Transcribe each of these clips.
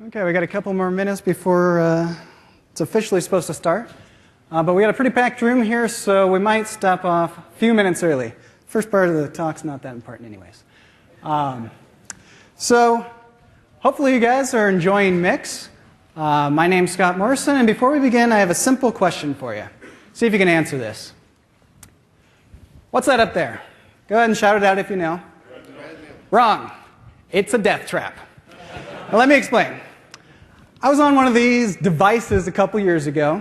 Okay, we got a couple more minutes before it's officially supposed to start. But we got a pretty packed room here, so we might stop off a few minutes early. First part of the talk's not that important anyways. So hopefully you guys are enjoying MIX. My name's Scott Morrison, and before we begin, I have a simple question for you. See if you can answer this. What's that up there? Go ahead and shout it out if you know. Wrong. It's a death trap. Now, let me explain. I was on one of these devices a couple years ago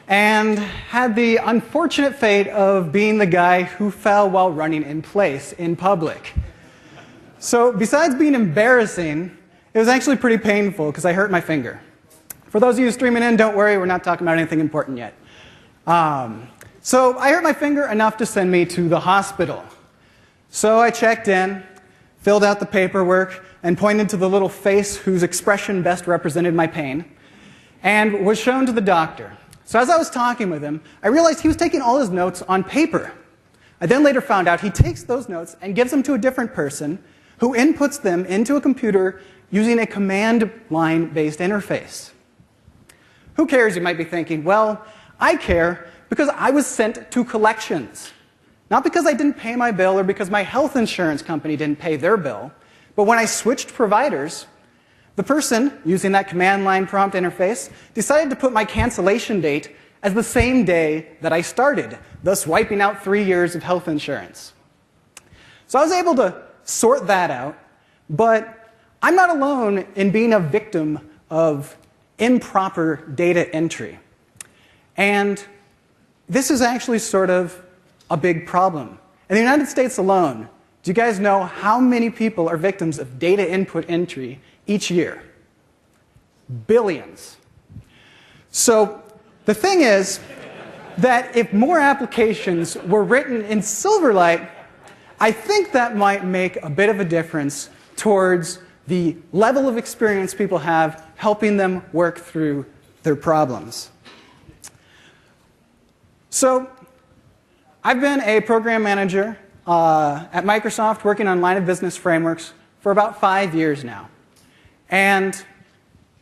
and had the unfortunate fate of being the guy who fell while running in place in public. So besides being embarrassing, it was actually pretty painful because I hurt my finger. For those of you streaming in, don't worry, we're not talking about anything important yet. So I hurt my finger enough to send me to the hospital. So I checked in, filled out the paperwork, and pointed to the little face whose expression best represented my pain, and was shown to the doctor. So as I was talking with him, I realized he was taking all his notes on paper. I then later found out he takes those notes and gives them to a different person who inputs them into a computer using a command line-based interface. Who cares, you might be thinking? Well, I care because I was sent to collections. Not because I didn't pay my bill or because my health insurance company didn't pay their bill, but when I switched providers, the person using that command line prompt interface decided to put my cancellation date as the same day that I started, thus wiping out 3 years of health insurance. So I was able to sort that out, but I'm not alone in being a victim of improper data entry. And this is actually sort of a big problem. In the United States alone, do you guys know how many people are victims of data input entry each year? Billions. So the thing is that if more applications were written in Silverlight, I think that might make a bit of a difference towards the level of experience people have helping them work through their problems. So I've been a program manager at Microsoft working on line of business frameworks for about 5 years now. And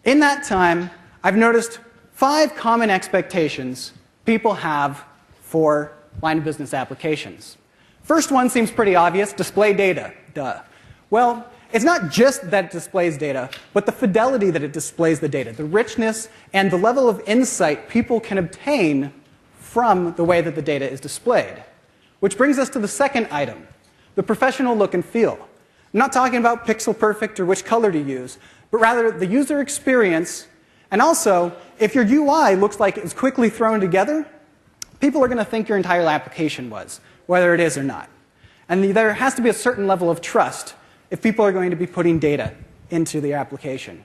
in that time, I've noticed 5 common expectations people have for line of business applications. First one seems pretty obvious, display data. Duh. Well, it's not just that it displays data, but the fidelity that it displays the data, the richness and the level of insight people can obtain from the way that the data is displayed. Which brings us to the second item, the professional look and feel. I'm not talking about pixel perfect or which color to use, but rather the user experience, and also, if your UI looks like it's quickly thrown together, people are going to think your entire application was, whether it is or not. And there has to be a certain level of trust if people are going to be putting data into the application.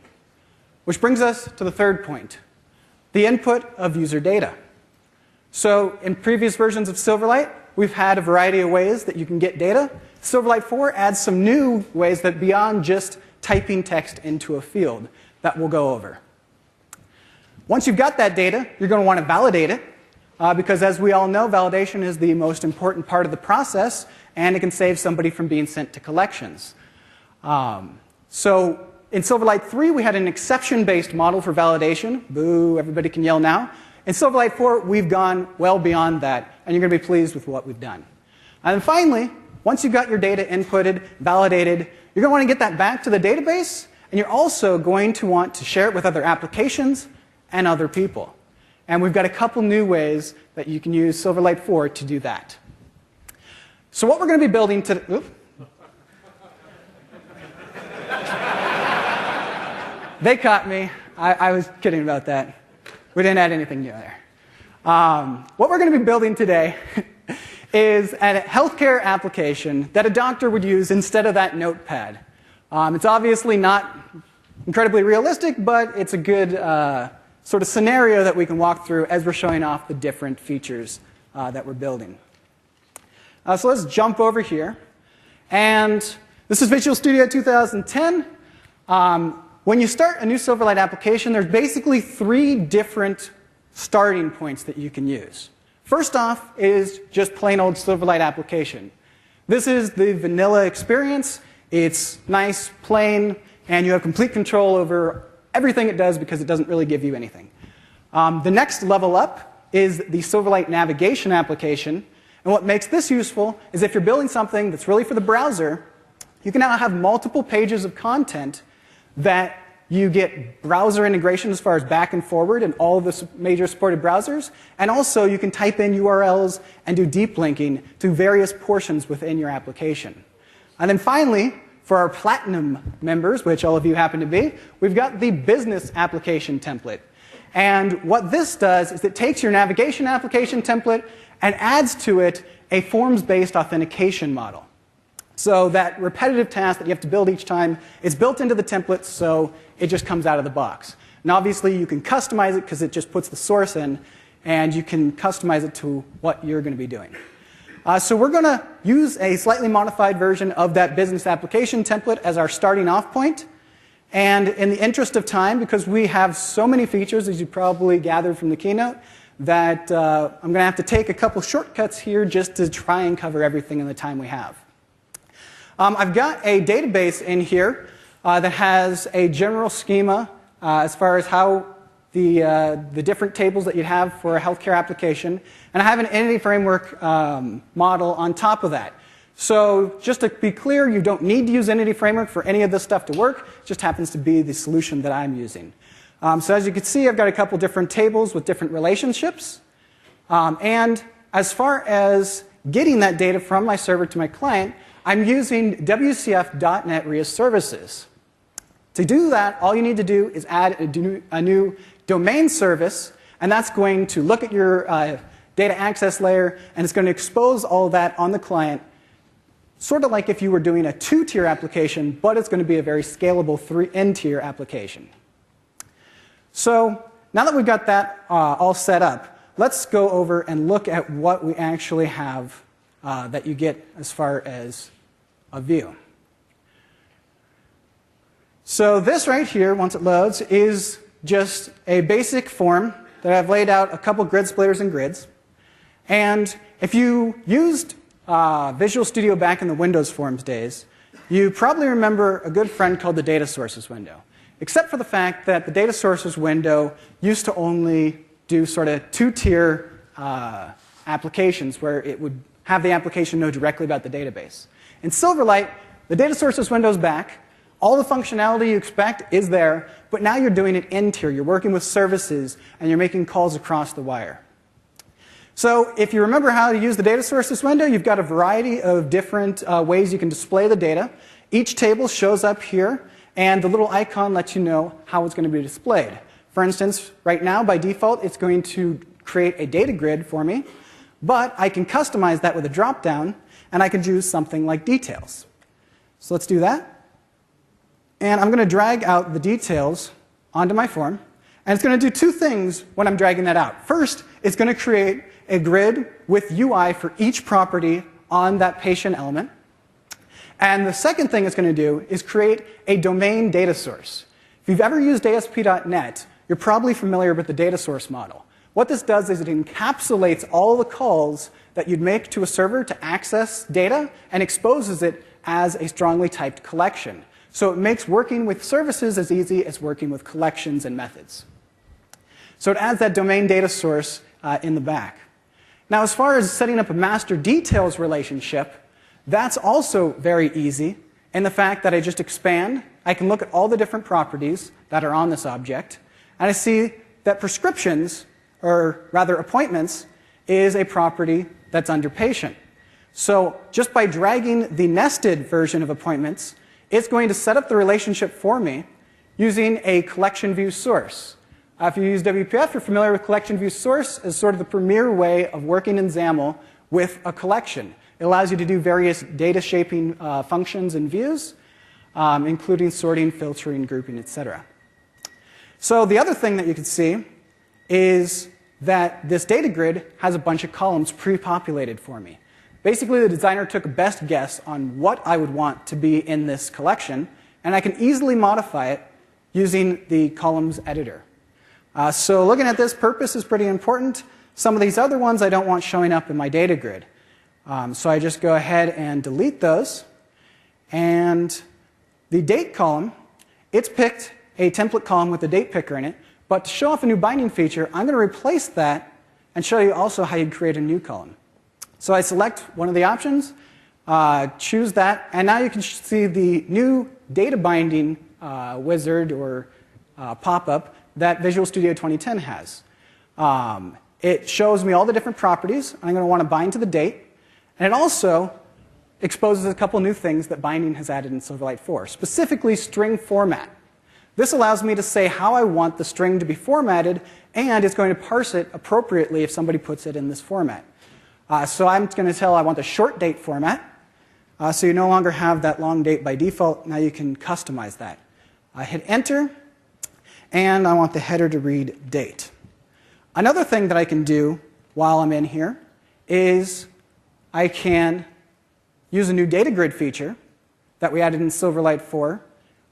Which brings us to the third point, the input of user data. So in previous versions of Silverlight, we've had a variety of ways that you can get data. Silverlight 4 adds some new ways that beyond just typing text into a field that we'll go over. Once you've got that data, you're going to want to validate it because as we all know, validation is the most important part of the process and it can save somebody from being sent to collections. So in Silverlight 3, we had an exception-based model for validation. Boo, everybody can yell now. In Silverlight 4, we've gone well beyond that, and you're going to be pleased with what we've done. And then finally, once you've got your data inputted, validated, you're going to want to get that back to the database, and you're also going to want to share it with other applications and other people. And we've got a couple new ways that you can use Silverlight 4 to do that. So what we're going to be building today... They caught me. I was kidding about that. We didn't add anything new there. What we're going to be building today is a healthcare application that a doctor would use instead of that notepad. It's obviously not incredibly realistic, but it's a good sort of scenario that we can walk through as we're showing off the different features that we're building. So let's jump over here. And this is Visual Studio 2010. When you start a new Silverlight application, there's basically 3 different starting points that you can use. First off is just plain old Silverlight application. This is the vanilla experience. It's nice, plain, and you have complete control over everything it does because it doesn't really give you anything. The next level up is the Silverlight navigation application. And what makes this useful is if you're building something that's really for the browser, you can now have multiple pages of content that you get browser integration as far as back and forward in all of the major supported browsers. And also, you can type in URLs and do deep linking to various portions within your application. And then finally, for our Platinum members, which all of you happen to be, we've got the business application template. And what this does is it takes your navigation application template and adds to it a forms-based authentication model. So that repetitive task that you have to build each time is built into the template, so it just comes out of the box. And obviously, you can customize it because it just puts the source in, and you can customize it to what you're going to be doing. So we're going to use a slightly modified version of that business application template as our starting off point. And in the interest of time, because we have so many features, as you probably gathered from the keynote, that I'm going to have to take a couple shortcuts here just to try and cover everything in the time we have. I've got a database in here that has a general schema as far as how the different tables that you'd have for a healthcare application. And I have an entity framework model on top of that. So just to be clear, you don't need to use entity framework for any of this stuff to work. It just happens to be the solution that I'm using. So as you can see, I've got a couple different tables with different relationships. And as far as getting that data from my server to my client, I'm using WCF.NET RIA services. To do that, all you need to do is add a new domain service, and that's going to look at your data access layer, and it's going to expose all of that on the client, sort of like if you were doing a 2-tier application, but it's going to be a very scalable N-tier application. So now that we've got that all set up, let's go over and look at what we actually have that you get as far as a view. So this right here, once it loads, is just a basic form that I've laid out a couple grid splitters and grids. And if you used Visual Studio back in the Windows Forms days, you probably remember a good friend called the Data Sources window. Except for the fact that the Data Sources window used to only do sort of 2-tier applications where it would have the application know directly about the database. In Silverlight, the Data Sources window's back. All the functionality you expect is there, but now you're doing it N-tier. You're working with services, and you're making calls across the wire. So if you remember how to use the Data Sources window, you've got a variety of different ways you can display the data. Each table shows up here, and the little icon lets you know how it's going to be displayed. For instance, right now, by default, it's going to create a data grid for me, but I can customize that with a drop-down, and I can choose something like details. So let's do that. And I'm going to drag out the details onto my form. And it's going to do two things when I'm dragging that out. First, it's going to create a grid with UI for each property on that patient element. And the second thing it's going to do is create a domain data source. If you've ever used ASP.NET, you're probably familiar with the data source model. What this does is it encapsulates all the calls that you'd make to a server to access data and exposes it as a strongly typed collection. So it makes working with services as easy as working with collections and methods. So it adds that domain data source in the back. Now, as far as setting up a master details relationship, that's also very easy in the fact that I just expand. I can look at all the different properties that are on this object, and I see that prescriptions, or rather appointments, is a property that's under patient. So just by dragging the nested version of appointments, it's going to set up the relationship for me using a collection view source. If you use WPF, you're familiar with collection view source as sort of the premier way of working in XAML with a collection. It allows you to do various data shaping functions and views, including sorting, filtering, grouping, etc. So the other thing that you can see is that this data grid has a bunch of columns pre-populated for me. Basically, the designer took a best guess on what I would want to be in this collection, and I can easily modify it using the columns editor. So looking at this, purpose is pretty important. Some of these other ones I don't want showing up in my data grid. So I just go ahead and delete those. And the date column, it's picked a template column with a date picker in it, but to show off a new binding feature, I'm going to replace that and show you also how you create a new column. So I select one of the options, choose that, and now you can see the new data binding wizard or pop-up that Visual Studio 2010 has. It shows me all the different properties I'm going to want to bind to the date, and it also exposes a couple new things that binding has added in Silverlight 4, specifically string format. This allows me to say how I want the string to be formatted, and it's going to parse it appropriately if somebody puts it in this format. So I'm going to tell I want the short date format, so you no longer have that long date by default. Now you can customize that. I hit enter, and I want the header to read date. Another thing that I can do while I'm in here is I can use a new data grid feature that we added in Silverlight 4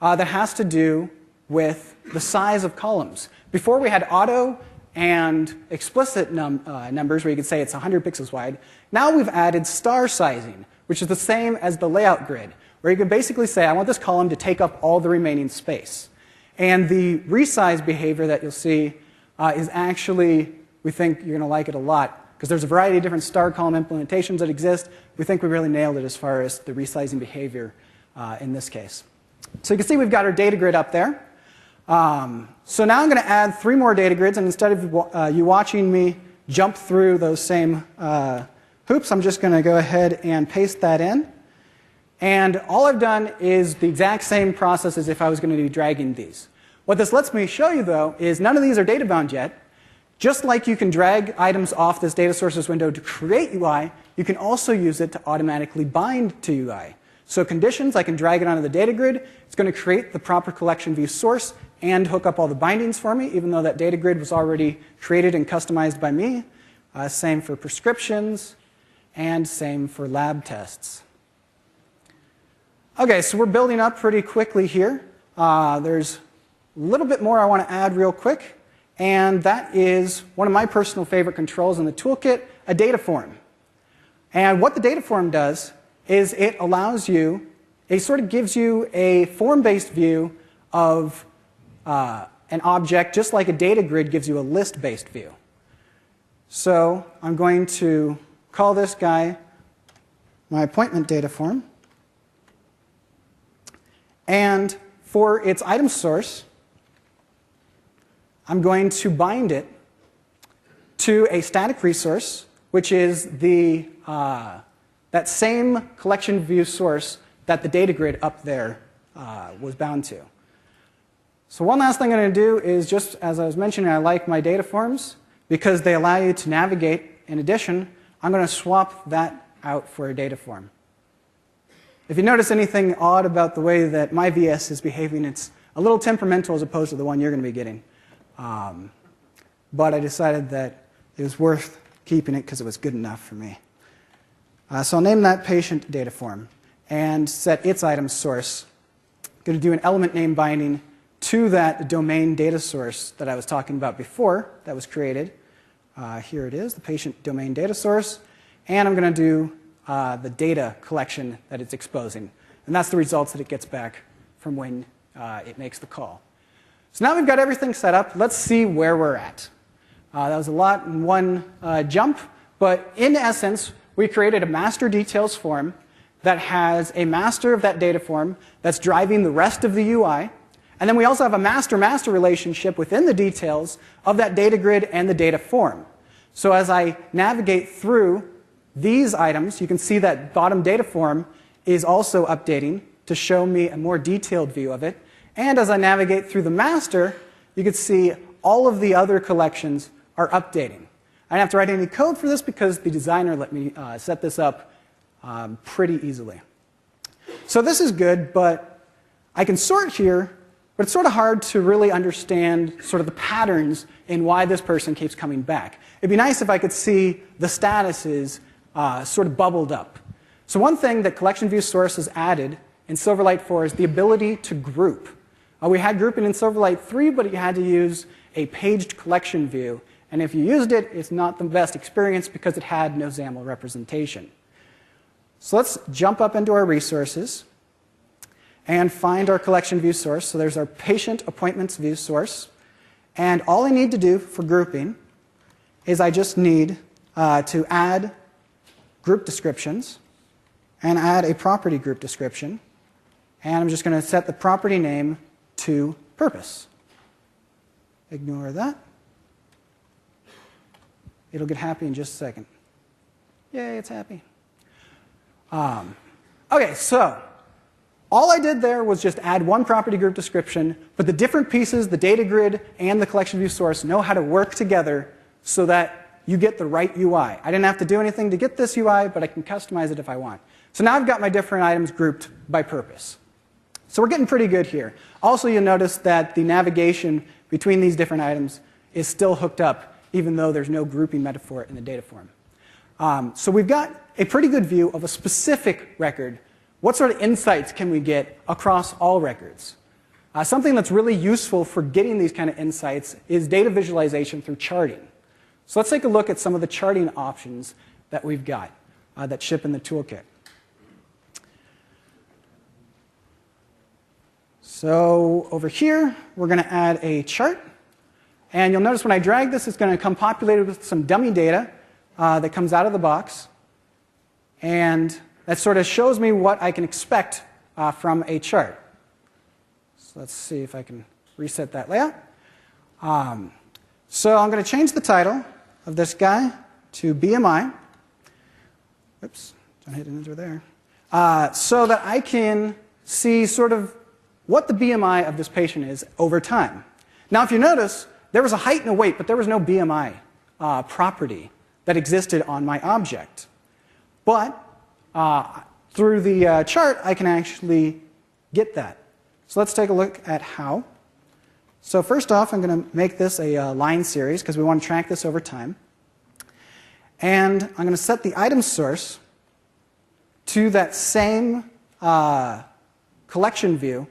that has to do with the size of columns. Before we had auto and explicit numbers where you could say it's 100 pixels wide. Now we've added star sizing, which is the same as the layout grid, where you can basically say I want this column to take up all the remaining space. And the resize behavior that you'll see is actually, we think you're going to like it a lot, because there's a variety of different star column implementations that exist. We think we really nailed it as far as the resizing behavior in this case. So you can see we've got our data grid up there. So now I'm going to add 3 more data grids, and instead of you watching me jump through those same hoops, I'm just going to go ahead and paste that in. And all I've done is the exact same process as if I was going to be dragging these. What this lets me show you, though, is none of these are data bound yet. Just like you can drag items off this data sources window to create UI, you can also use it to automatically bind to UI. So conditions, I can drag it onto the data grid. It's going to create the proper collection view source and hook up all the bindings for me, even though that data grid was already created and customized by me. Same for prescriptions, and same for lab tests. Okay, so we're building up pretty quickly here. There's a little bit more I want to add real quick, and that is one of my personal favorite controls in the toolkit, a data form. And what the data form does is it allows you, it sort of gives you a form-based view of an object, just like a data grid gives you a list-based view. So I'm going to call this guy my appointment data form. And for its item source, I'm going to bind it to a static resource, which is the, that same collection view source that the data grid up there was bound to. So one last thing I'm going to do is, just as I was mentioning, I like my data forms because they allow you to navigate. In addition, I'm going to swap that out for a data form. If you notice anything odd about the way that my VS is behaving, it's a little temperamental as opposed to the one you're going to be getting. But I decided that it was worth keeping it because it was good enough for me. So I'll name that patient data form and set its item source. I'm going to do an element name binding to that domain data source that I was talking about before that was created. Here it is, the patient domain data source. And I'm going to do the data collection that it's exposing. And that's the results that it gets back from when it makes the call. So now we've got everything set up. Let's see where we're at. That was a lot in one jump. But in essence, we created a master details form that has a master of that data form that's driving the rest of the UI. And then we also have a master-master relationship within the details of that data grid and the data form. So as I navigate through these items, you can see that bottom data form is also updating to show me a more detailed view of it. And as I navigate through the master, you can see all of the other collections are updating. I don't have to write any code for this because the designer let me set this up pretty easily. So this is good, but I can sort here. But it's sort of hard to really understand sort of the patterns in why this person keeps coming back. It'd be nice if I could see the statuses sort of bubbled up. So one thing that collection view source has added in Silverlight 4 is the ability to group. We had grouping in Silverlight 3, but you had to use a paged collection view. And if you used it, it's not the best experience because it had no XAML representation. So let's jump up into our resources. and find our collection view source. So there's our patient appointments view source. And all I need to do for grouping is I just need to add group descriptions and add a property group description. And I'm just going to set the property name to purpose. Ignore that. It'll get happy in just a second. Yay, it's happy. OK, so all I did there was just add one property group description, but the different pieces, the data grid and the collection view source, know how to work together so that you get the right UI. I didn't have to do anything to get this UI, but I can customize it if I want. So now I've got my different items grouped by purpose. So we're getting pretty good here. Also, you'll notice that the navigation between these different items is still hooked up, even though there's no grouping metaphor in the data form. So we've got a pretty good view of a specific record. What sort of insights can we get across all records? Something that's really useful for getting these kind of insights is data visualization through charting. So let's take a look at some of the charting options that we've got that ship in the toolkit. So over here, we're going to add a chart. And you'll notice when I drag this, it's going to come populated with some dummy data that comes out of the box. And that sort of shows me what I can expect from a chart. So let's see if I can reset that layout. So I'm going to change the title of this guy to BMI. Oops, don't hit enter there. So that I can see sort of what the BMI of this patient is over time. Now, if you notice, there was a height and a weight, but there was no BMI property that existed on my object. But through the chart, I can actually get that. So let's take a look at how. So first off, I'm going to make this a line series because we want to track this over time. And I'm going to set the item source to that same collection view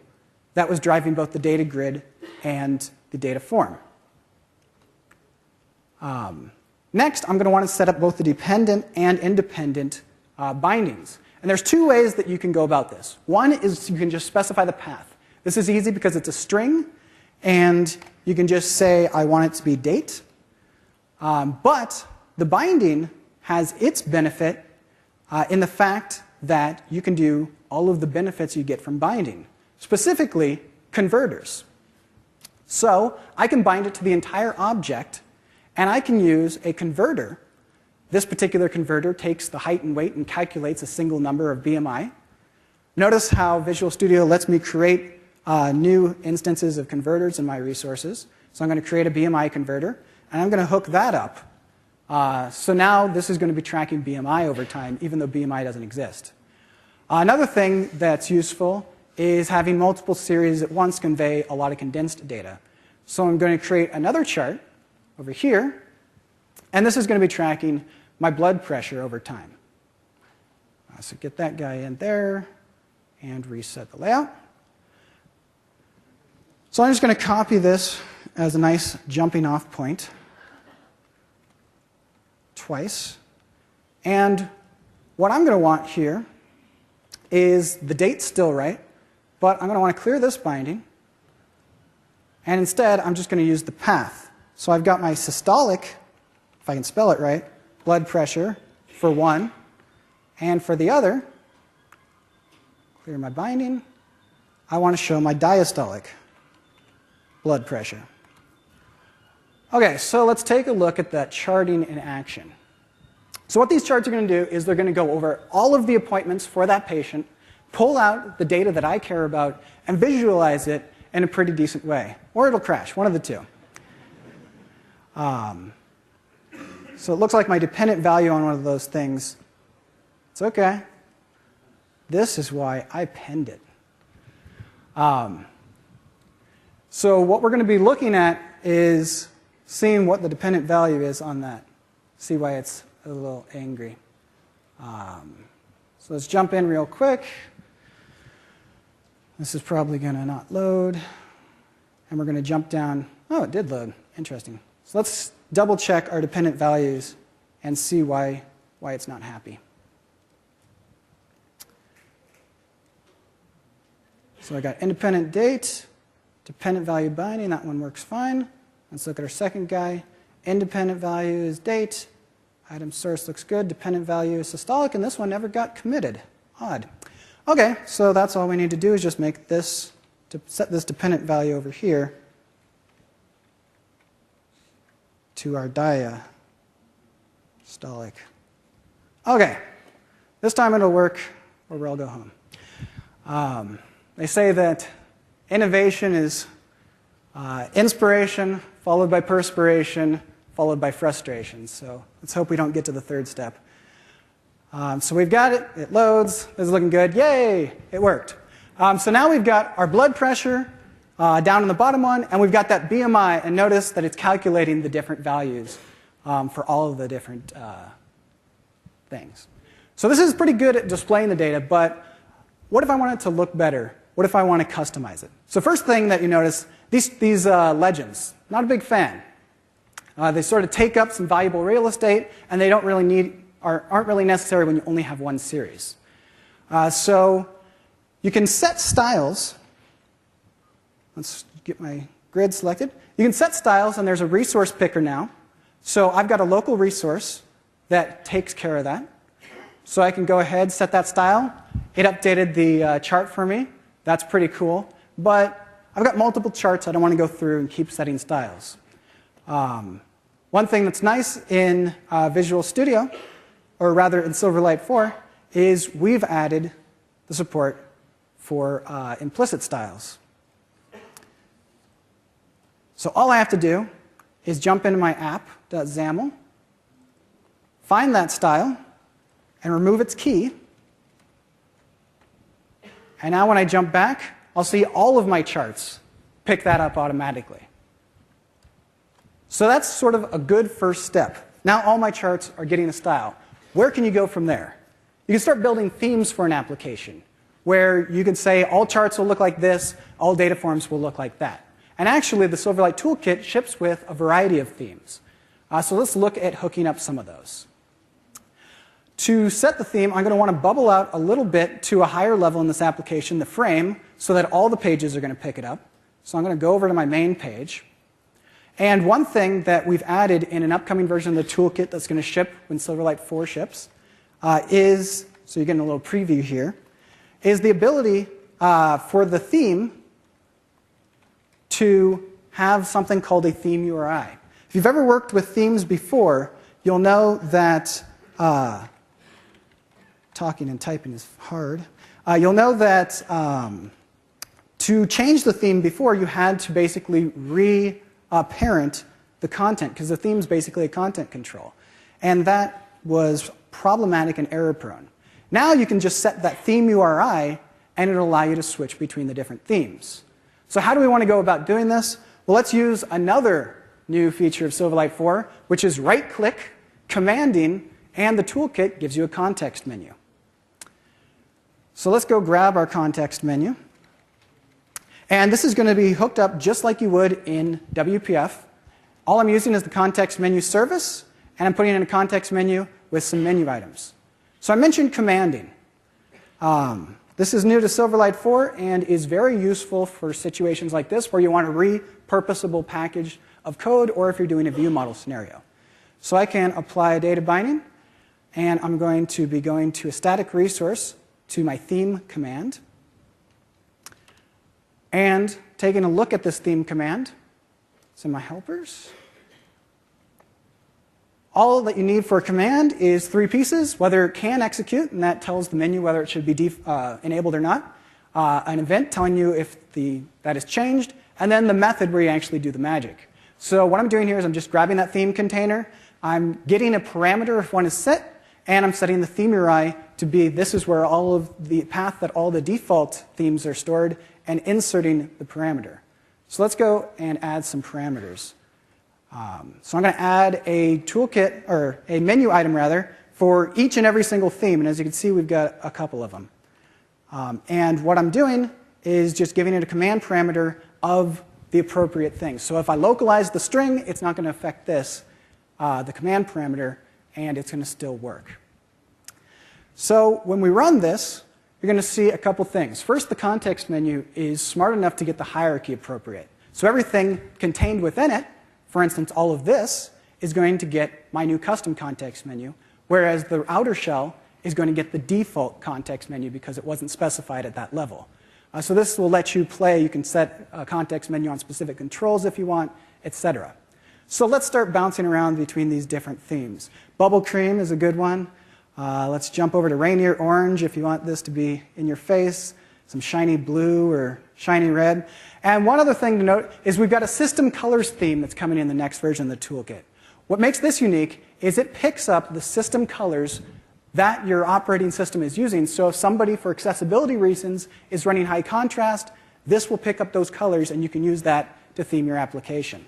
that was driving both the data grid and the data form. Next, I'm going to want to set up both the dependent and independent bindings. And there's two ways that you can go about this. One is you can just specify the path. This is easy because it's a string, and you can just say, I want it to be date. But the binding has its benefit in the fact that you can do all of the benefits you get from binding, specifically converters. So I can bind it to the entire object, and I can use a converter. This particular converter takes the height and weight and calculates a single number of BMI. Notice how Visual Studio lets me create new instances of converters in my resources. So I'm going to create a BMI converter, and I'm going to hook that up. So now this is going to be tracking BMI over time, even though BMI doesn't exist. Another thing that's useful is having multiple series at once convey a lot of condensed data. So I'm going to create another chart over here, and this is going to be tracking my blood pressure over time. So get that guy in there and reset the layout. So I'm just going to copy this as a nice jumping off point twice. And what I'm going to want here is the date still right, but I'm going to want to clear this binding. And instead, I'm just going to use the path. So I've got my systolic, if I can spell it right, blood pressure for one. And for the other, clear my binding, I want to show my diastolic blood pressure. OK, so let's take a look at that charting in action. So what these charts are going to do is they're going to go over all of the appointments for that patient, pull out the data that I care about, and visualize it in a pretty decent way. Or it'll crash, one of the two. So it looks like my dependent value on one of those things. It's OK. This is why I penned it. So what we're going to be looking at is seeing what the dependent value is on that. See why it's a little angry. So let's jump in real quick. This is probably going to not load. And we're going to jump down. Oh, it did load. Interesting. So let's double check our dependent values and see why it's not happy. So I got independent date, dependent value binding, that one works fine. Let's look at our second guy. Independent value is date, item source looks good, dependent value is systolic, and this one never got committed. Odd. Okay, so that's all we need to do is just make this, to set this dependent value over here to our diastolic. Okay, this time it'll work, or we'll all go home. They say that innovation is inspiration followed by perspiration followed by frustration. So let's hope we don't get to the third step. So we've got it. It loads. This is looking good. Yay! It worked. So now we've got our blood pressure down in the bottom one, and we've got that BMI. And notice that it's calculating the different values for all of the different things. So this is pretty good at displaying the data, but what if I want it to look better? What if I want to customize it? So first thing that you notice, these legends, not a big fan. They sort of take up some valuable real estate, and they don't really aren't really necessary when you only have one series. So you can set styles. Let's get my grid selected. You can set styles, and there's a resource picker now. So I've got a local resource that takes care of that. So I can go ahead, set that style. It updated the chart for me. That's pretty cool. But I've got multiple charts. I don't want to go through and keep setting styles. One thing that's nice in Visual Studio, or rather in Silverlight 4, is we've added the support for implicit styles. So all I have to do is jump into my app.xaml, find that style, and remove its key. And now when I jump back, I'll see all of my charts pick that up automatically. So that's sort of a good first step. Now all my charts are getting a style. Where can you go from there? You can start building themes for an application, where you can say all charts will look like this, all data forms will look like that. And actually, the Silverlight toolkit ships with a variety of themes. So let's look at hooking up some of those. To set the theme, I'm going to want to bubble out a little bit to a higher level in this application, the frame, so that all the pages are going to pick it up. So I'm going to go over to my main page. And one thing that we've added in an upcoming version of the toolkit that's going to ship when Silverlight 4 ships is, so you're getting a little preview here, is the ability for the theme to have something called a theme URI. If you've ever worked with themes before, you'll know that talking and typing is hard. You'll know that to change the theme before, you had to basically re-parent the content, because the theme is basically a content control. And that was problematic and error-prone. Now you can just set that theme URI, and it'll allow you to switch between the different themes. So how do we want to go about doing this? Well, let's use another new feature of Silverlight 4, which is right-click, commanding, and the toolkit gives you a context menu. So let's go grab our context menu. And this is going to be hooked up just like you would in WPF. All I'm using is the context menu service, and I'm putting in a context menu with some menu items. So I mentioned commanding. This is new to Silverlight 4 and is very useful for situations like this where you want a repurposable package of code, or if you're doing a view model scenario. So I can apply a data binding, and I'm going to be going to a static resource to my theme command, and taking a look at this theme command. It's in my helpers. All that you need for a command is 3 pieces: whether it can execute, and that tells the menu whether it should be enabled or not, an event telling you if that is changed, and then the method where you actually do the magic. So what I'm doing here is I'm just grabbing that theme container, I'm getting a parameter if one is set, and I'm setting the theme URI to be this is where all of the path that all the default themes are stored, and inserting the parameter. So let's go and add some parameters. So I'm going to add a toolkit, or a menu item rather, for each and every single theme. And as you can see, we've got a couple of them. And what I'm doing is just giving it a command parameter of the appropriate thing. So if I localize the string, it's not going to affect this, the command parameter, and it's going to still work. So when we run this, you're going to see a couple things. First, the context menu is smart enough to get the hierarchy appropriate. So everything contained within it, for instance, all of this, is going to get my new custom context menu, whereas the outer shell is going to get the default context menu because it wasn't specified at that level. So this will let you play. You can set a context menu on specific controls if you want, etc. So let's start bouncing around between these different themes. Bubble cream is a good one. Let's jump over to Rainier Orange if you want this to be in your face, some shiny blue or shiny red. And one other thing to note is we've got a system colors theme that's coming in the next version of the toolkit. What makes this unique is it picks up the system colors that your operating system is using. So if somebody, for accessibility reasons, is running high contrast, this will pick up those colors, and you can use that to theme your application.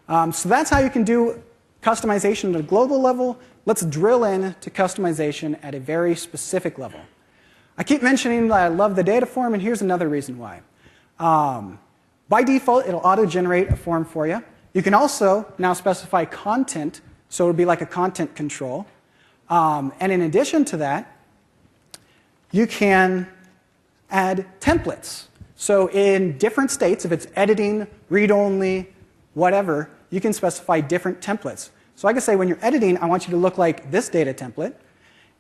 So that's how you can do customization at a global level. Let's drill in to customization at a very specific level. I keep mentioning that I love the data form, and here's another reason why. By default, it'll auto-generate a form for you. You can also now specify content, so it'll be like a content control. And in addition to that, you can add templates. So in different states, if it's editing, read-only, whatever, you can specify different templates. So I can say when you're editing, I want you to look like this data template.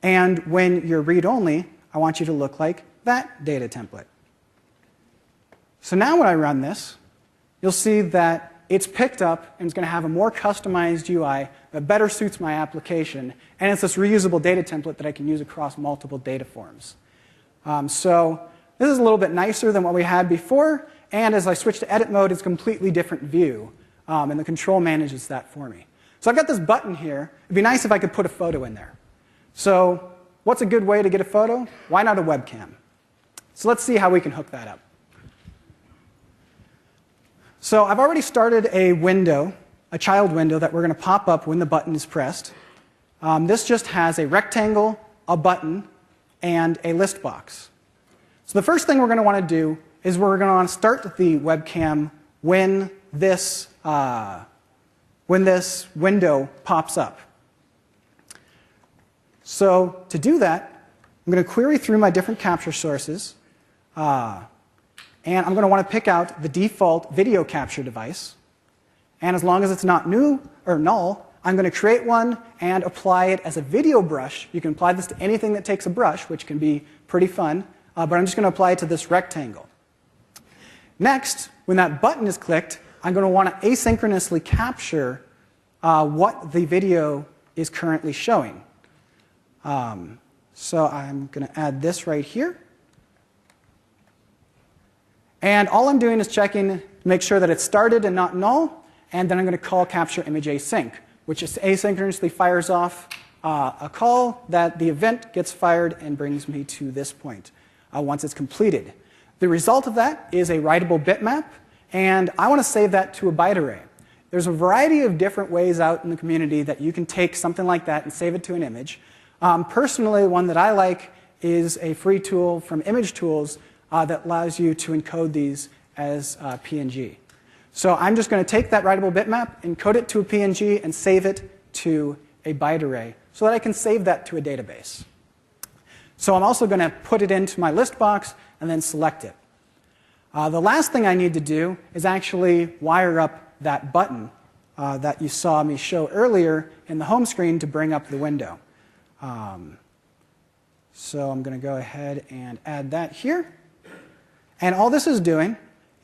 And when you're read-only, I want you to look like that data template. So now when I run this, you'll see that it's picked up and it's going to have a more customized UI that better suits my application. And it's this reusable data template that I can use across multiple data forms. So this is a little bit nicer than what we had before. And as I switch to edit mode, it's a completely different view. And the control manages that for me. So I've got this button here. It'd be nice if I could put a photo in there. So what's a good way to get a photo? Why not a webcam? So let's see how we can hook that up. So I've already started a window, a child window, that we're going to pop up when the button is pressed. This just has a rectangle, a button, and a list box. So the first thing we're going to want to do is we're going to want to start the webcam when this window pops up. So to do that, I'm going to query through my different capture sources. And I'm going to want to pick out the default video capture device. And as long as it's not new or null, I'm going to create one and apply it as a video brush. You can apply this to anything that takes a brush, which can be pretty fun. But I'm just going to apply it to this rectangle. Next, when that button is clicked, I'm going to want to asynchronously capture what the video is currently showing. So I'm going to add this right here. And all I'm doing is checking to make sure that it's started and not null. And then I'm going to call capture image async, which is asynchronously fires off a call that the event gets fired and brings me to this point once it's completed. The result of that is a writable bitmap. And I want to save that to a byte array. There's a variety of different ways out in the community that you can take something like that and save it to an image. Personally, one that I like is a free tool from Image Tools that allows you to encode these as PNG. So I'm just going to take that writable bitmap, encode it to a PNG, and save it to a byte array so that I can save that to a database. So I'm also going to put it into my list box and then select it. The last thing I need to do is actually wire up that button that you saw me show earlier in the home screen to bring up the window. So I'm going to go ahead and add that here. And all this is doing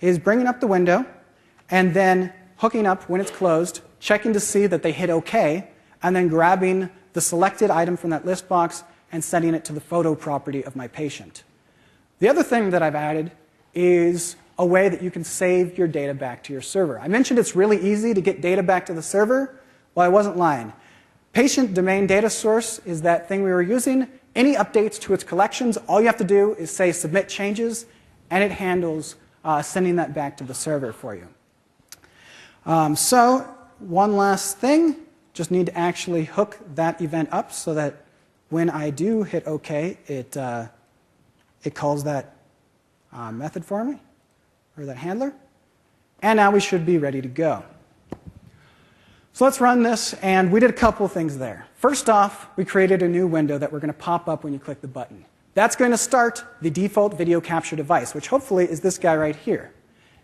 is bringing up the window and then hooking up when it's closed, checking to see that they hit OK, and then grabbing the selected item from that list box and setting it to the photo property of my patient. The other thing that I've added is a way that you can save your data back to your server. I mentioned it's really easy to get data back to the server. Well, I wasn't lying. Patient domain data source is that thing we were using. Any updates to its collections, all you have to do is say submit changes, and it handles sending that back to the server for you. So one last thing, just need to actually hook that event up so that when I do hit OK, it calls that method for me, or that handler. And now we should be ready to go. So let's run this, and we did a couple of things there. First off, we created a new window that we're going to pop up when you click the button. That's going to start the default video capture device, which hopefully is this guy right here.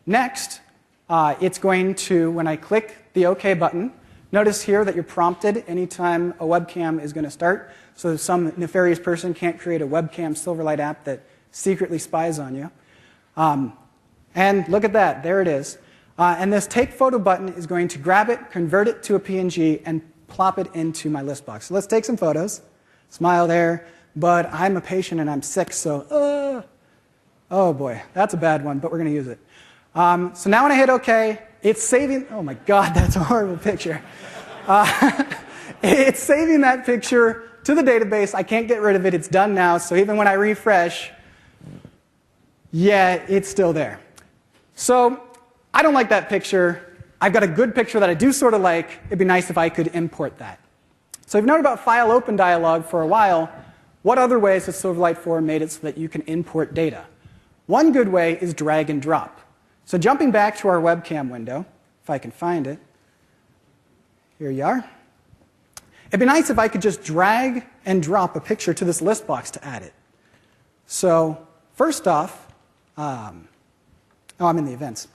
Next, it's going to, when I click the OK button, notice here that you're prompted anytime a webcam is going to start, so some nefarious person can't create a webcam Silverlight app that secretly spies on you. And look at that, there it is. And this take photo button is going to grab it, convert it to a PNG, and plop it into my list box. So let's take some photos. Smile there, but I'm a patient and I'm sick, so oh boy, that's a bad one, but we're going to use it. So now when I hit OK, it's saving, oh my God, that's a horrible picture. It's saving that picture to the database. I can't get rid of it. It's done now, so even when I refresh, yeah, it's still there. So I don't like that picture. I've got a good picture that I do sort of like. It'd be nice if I could import that. So you've known about file open dialog for a while. What other ways has Silverlight 4 made it so that you can import data? One good way is drag and drop. So jumping back to our webcam window, if I can find it, here you are. It'd be nice if I could just drag and drop a picture to this list box to add it. So first off, oh, I'm in the events.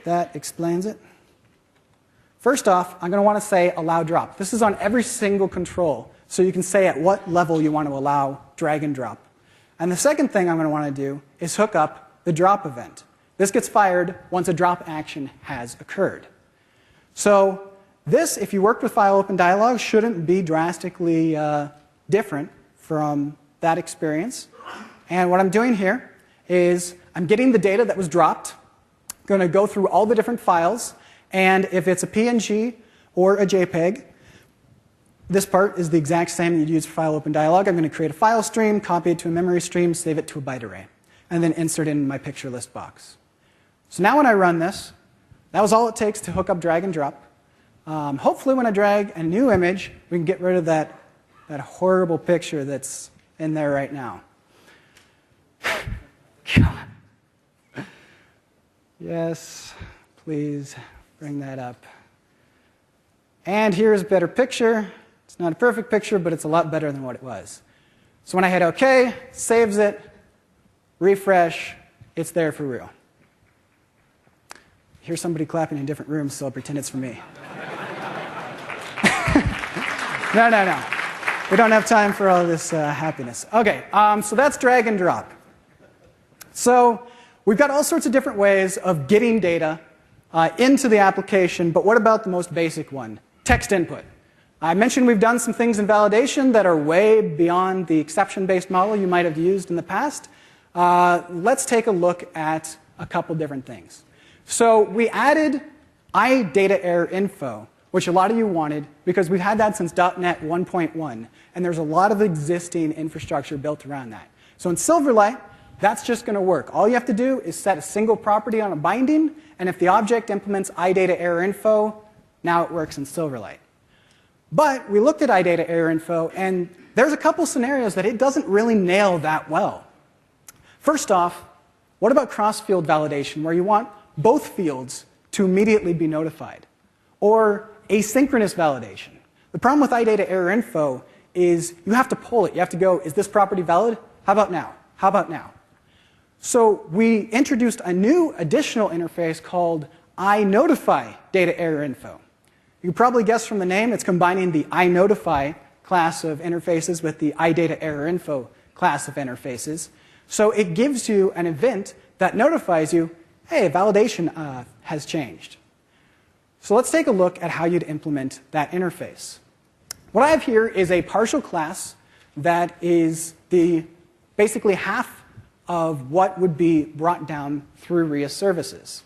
That explains it. First off, I'm going to want to say allow drop. This is on every single control, so you can say at what level you want to allow drag and drop. And the second thing I'm going to want to do is hook up the drop event. This gets fired once a drop action has occurred. So this, if you worked with file open dialog, shouldn't be drastically different from that experience. And what I'm doing here is I'm getting the data that was dropped, going to go through all the different files, and if it's a PNG or a JPEG, this part is the exact same that you'd use for file open dialog. I'm going to create a file stream, copy it to a memory stream, save it to a byte array, and then insert it in my picture list box. So now when I run this, that was all it takes to hook up drag and drop. Hopefully when I drag a new image, we can get rid of that horrible picture that's in there right now. God. Yes, please bring that up. And here's a better picture. It's not a perfect picture, but it's a lot better than what it was. So when I hit OK, saves it, refresh, it's there for real. I hear somebody clapping in different rooms, so I'll pretend it's for me. No. We don't have time for all this happiness. OK, so that's drag and drop. So we've got all sorts of different ways of getting data into the application, but what about the most basic one? Text input. I mentioned we've done some things in validation that are way beyond the exception-based model you might have used in the past. Let's take a look at a couple different things. So we added iDataErrorInfo, which a lot of you wanted, because we've had that since .NET 1.1, and there's a lot of existing infrastructure built around that. So in Silverlight, that's just going to work. All you have to do is set a single property on a binding, and if the object implements iDataErrorInfo, now it works in Silverlight. But we looked at iDataErrorInfo, and there's a couple scenarios that it doesn't really nail that well. First off, what about cross-field validation, where you want both fields to immediately be notified? Or asynchronous validation. The problem with iDataErrorInfo is you have to pull it. You have to go, is this property valid? How about now? How about now? So we introduced a new additional interface called iNotifyDataErrorInfo. You can probably guess from the name, it's combining the iNotify class of interfaces with the iDataErrorInfo class of interfaces. So it gives you an event that notifies you, hey, validation has changed. So let's take a look at how you'd implement that interface. What I have here is a partial class that is basically half of what would be brought down through RIA services.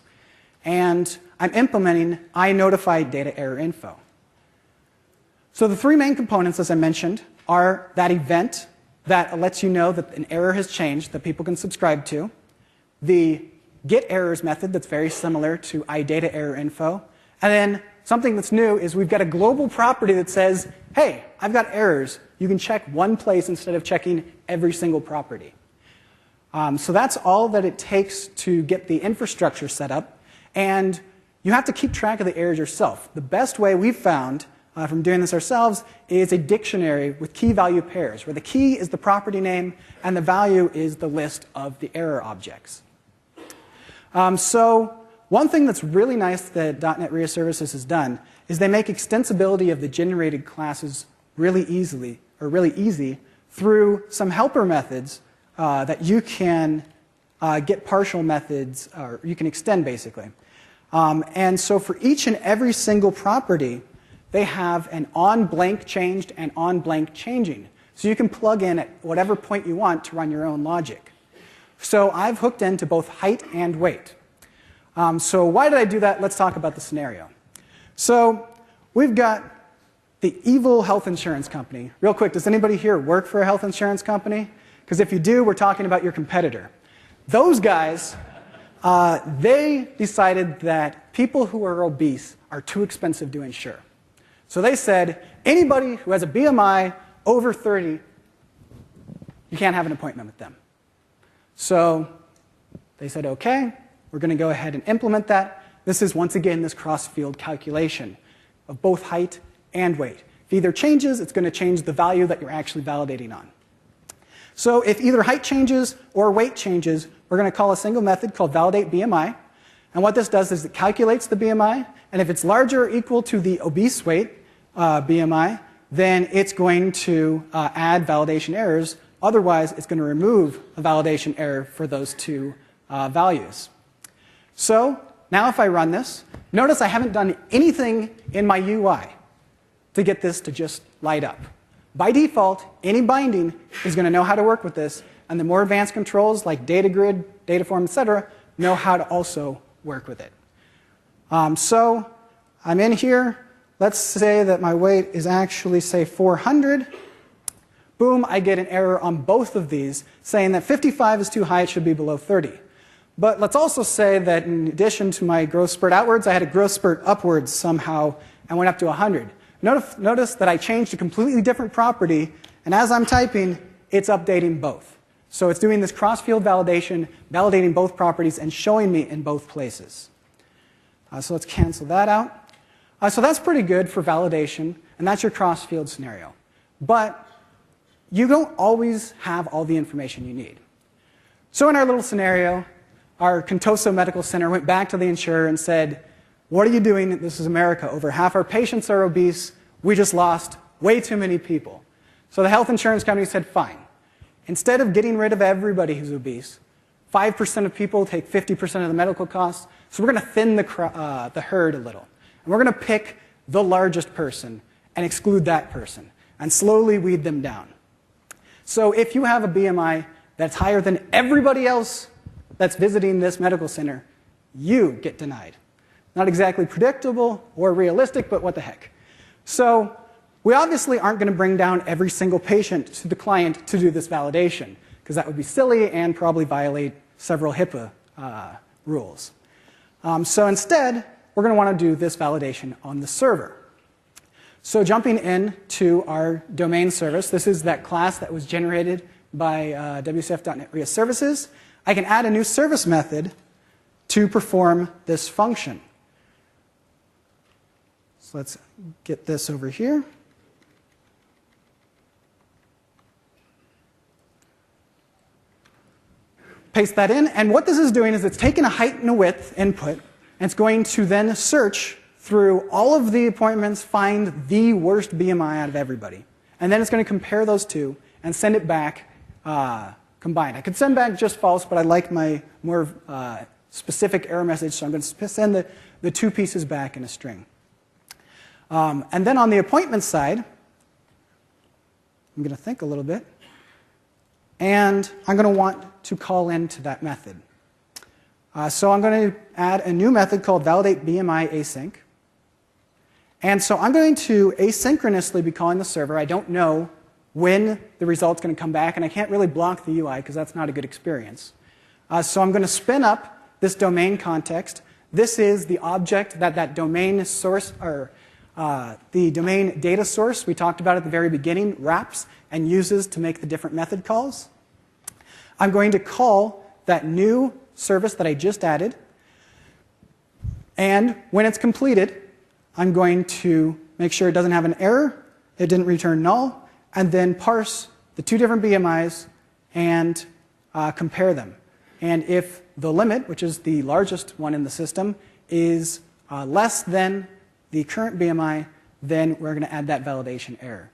And I'm implementing iNotifyDataErrorInfo. So the three main components, as I mentioned, are that event that lets you know that an error has changed that people can subscribe to, the getErrors method that's very similar to iDataErrorInfo, and then something that's new is we've got a global property that says, hey, I've got errors. You can check one place instead of checking every single property. So that's all that it takes to get the infrastructure set up. And you have to keep track of the errors yourself. The best way we've found from doing this ourselves is a dictionary with key-value pairs, where the key is the property name and the value is the list of the error objects. So one thing that's really nice that .NET RIA Services has done is they make extensibility of the generated classes really easy through some helper methods that you can get partial methods, or you can extend basically. And so for each and every single property, they have an onBlank changed and onBlank changing. So you can plug in at whatever point you want to run your own logic. So I've hooked into both height and weight. So why did I do that? Let's talk about the scenario. So we've got the evil health insurance company. Real quick, does anybody here work for a health insurance company? Because if you do, we're talking about your competitor. Those guys, they decided that people who are obese are too expensive to insure. So they said, anybody who has a BMI over 30, you can't have an appointment with them. So they said, okay, we're going to go ahead and implement that. This is, once again, this cross-field calculation of both height and weight. If either changes, it's going to change the value that you're actually validating on. So if either height changes or weight changes, we're going to call a single method called validate BMI. And what this does is it calculates the BMI, and if it's larger or equal to the obese weight BMI, then it's going to add validation errors. Otherwise, it's going to remove a validation error for those two values. So now if I run this, notice I haven't done anything in my UI to get this to just light up. By default, any binding is going to know how to work with this, and the more advanced controls like data grid, data form, etc., know how to also work with it. So I'm in here. Let's say that my weight is actually, say, 400. Boom, I get an error on both of these saying that 55 is too high, it should be below 30. But let's also say that in addition to my growth spurt outwards, I had a growth spurt upwards somehow and went up to 100. Notice that I changed a completely different property, and as I'm typing, it's updating both. So it's doing this cross-field validation, validating both properties, and showing me in both places. So let's cancel that out. So that's pretty good for validation, and that's your cross-field scenario. But you don't always have all the information you need. So in our little scenario, our Contoso Medical Center went back to the insurer and said, what are you doing? This is America. Over half our patients are obese. We just lost way too many people. So the health insurance company said, fine. Instead of getting rid of everybody who's obese, 5% of people take 50% of the medical costs. So we're going to thin the herd a little. And we're going to pick the largest person and exclude that person and slowly weed them down. So if you have a BMI that's higher than everybody else that's visiting this medical center, you get denied. Not exactly predictable or realistic, but what the heck. So we obviously aren't going to bring down every single patient to the client to do this validation, because that would be silly and probably violate several HIPAA rules. So instead, we're going to want to do this validation on the server. So jumping into our domain service, this is that class that was generated by WCF.NET RIA Services. I can add a new service method to perform this function. So let's get this over here. Paste that in, and what this is doing is it's taking a height and a width input, and it's going to then search through all of the appointments, find the worst BMI out of everybody. And then it's going to compare those two and send it back combined. I could send back just false, but I like my more specific error message, so I'm going to send the two pieces back in a string. And then on the appointment side, I'm going to think a little bit, and I'm going to want to call into that method. So I'm going to add a new method called validate BMI async. And so I'm going to asynchronously be calling the server. I don't know when the result's going to come back, and I can't really block the UI because that's not a good experience. So I'm going to spin up this domain context. This is the object that domain source, or the domain data source we talked about at the very beginning, wraps and uses to make the different method calls. I'm going to call that new service that I just added, and when it's completed, I'm going to make sure it doesn't have an error, it didn't return null, and then parse the two different BMIs and compare them. And if the limit, which is the largest one in the system, is less than the current BMI, then we're going to add that validation error.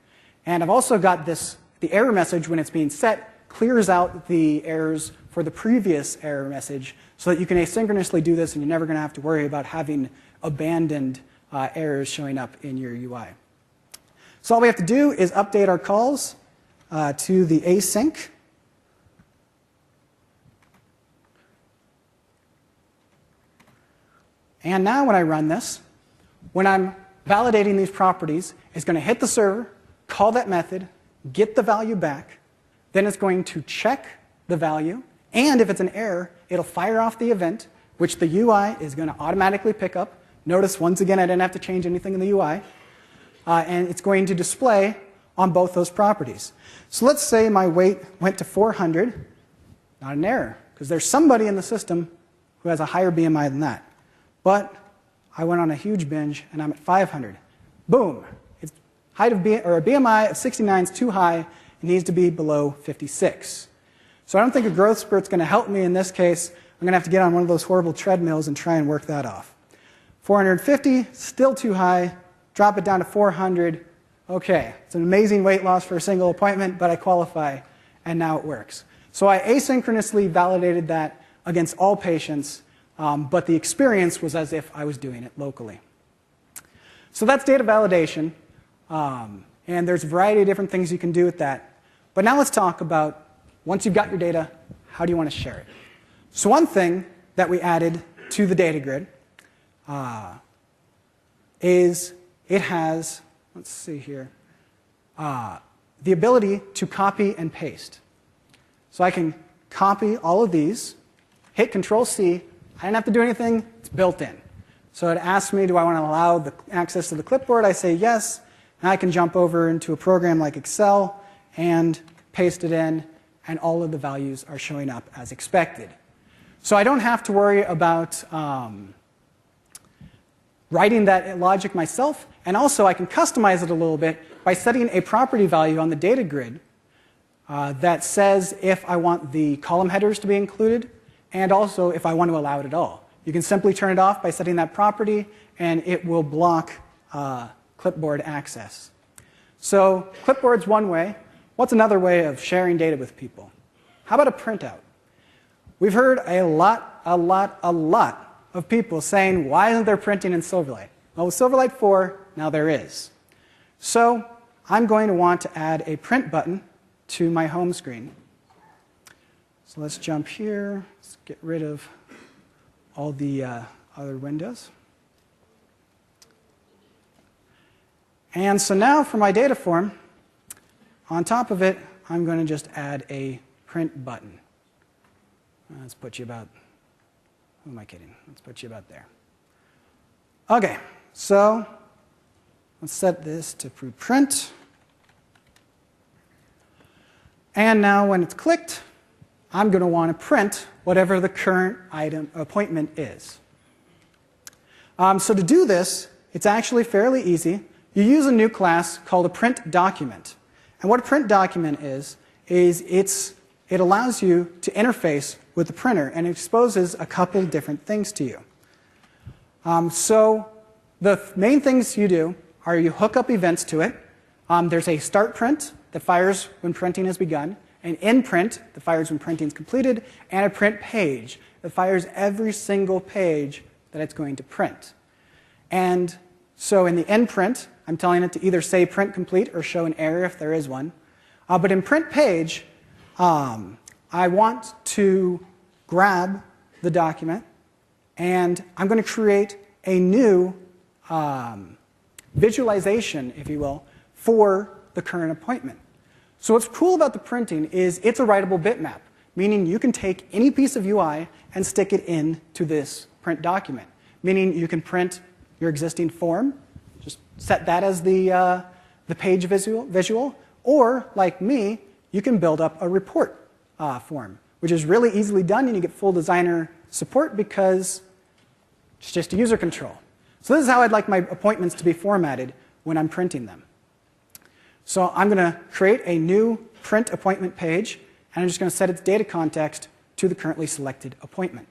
And I've also got this, the error message when it's being set clears out the errors for the previous error message so that you can asynchronously do this and you're never going to have to worry about having abandoned errors showing up in your UI. So all we have to do is update our calls to the async. And now when I run this, when I'm validating these properties, it's going to hit the server, call that method, get the value back, then it's going to check the value, and if it's an error, it'll fire off the event, which the UI is going to automatically pick up. Notice, once again, I didn't have to change anything in the UI. And it's going to display on both those properties. So let's say my weight went to 400. Not an error, because there's somebody in the system who has a higher BMI than that. But I went on a huge binge, and I'm at 500. Boom. Its height of a BMI of 69 is too high. It needs to be below 56. So I don't think a growth spurt's going to help me in this case. I'm going to have to get on one of those horrible treadmills and try and work that off. 450, still too high. Drop it down to 400. Okay, it's an amazing weight loss for a single appointment, but I qualify, and now it works. So I asynchronously validated that against all patients, but the experience was as if I was doing it locally. So that's data validation, and there's a variety of different things you can do with that. But now let's talk about, once you've got your data, how do you want to share it? So one thing that we added to the data grid is it has, let's see here, the ability to copy and paste. So I can copy all of these, hit Control-C. I didn't have to do anything. It's built in. So it asks me, do I want to allow the access to the clipboard? I say yes. Now I can jump over into a program like Excel and paste it in, and all of the values are showing up as expected. So I don't have to worry about writing that logic myself, and also I can customize it a little bit by setting a property value on the data grid that says if I want the column headers to be included, and also if I want to allow it at all. You can simply turn it off by setting that property, and it will block clipboard access. So clipboard's one way. What's another way of sharing data with people? How about a printout? We've heard a lot of people saying, why isn't there printing in Silverlight? Well, with Silverlight 4, now there is. So I'm going to want to add a print button to my home screen. So let's jump here. Let's get rid of all the other windows. And so now for my data form, on top of it, I'm going to just add a print button. Let's put you about, who am I kidding? Let's put you about there. Okay, so let's set this to preprint. And now when it's clicked, I'm going to want to print whatever the current appointment is. So to do this, it's actually fairly easy. You use a new class called a print document. And what a print document is it allows you to interface with the printer and exposes a couple different things to you. So the main things you do are you hook up events to it. There's a start print that fires when printing has begun, an end print that fires when printing is completed, and a print page that fires every single page that it's going to print. And so in the end print, I'm telling it to either say print complete or show an error if there is one. But in print page, I want to grab the document, and I'm going to create a new visualization, if you will, for the current appointment. So what's cool about the printing is it's a writable bitmap, meaning you can take any piece of UI and stick it into this print document, meaning you can print your existing form, just set that as the page visual, or, like me, you can build up a report form, which is really easily done, and you get full designer support because it's just a user control. So this is how I'd like my appointments to be formatted when I'm printing them. So I'm going to create a new print appointment page, and I'm just going to set its data context to the currently selected appointment.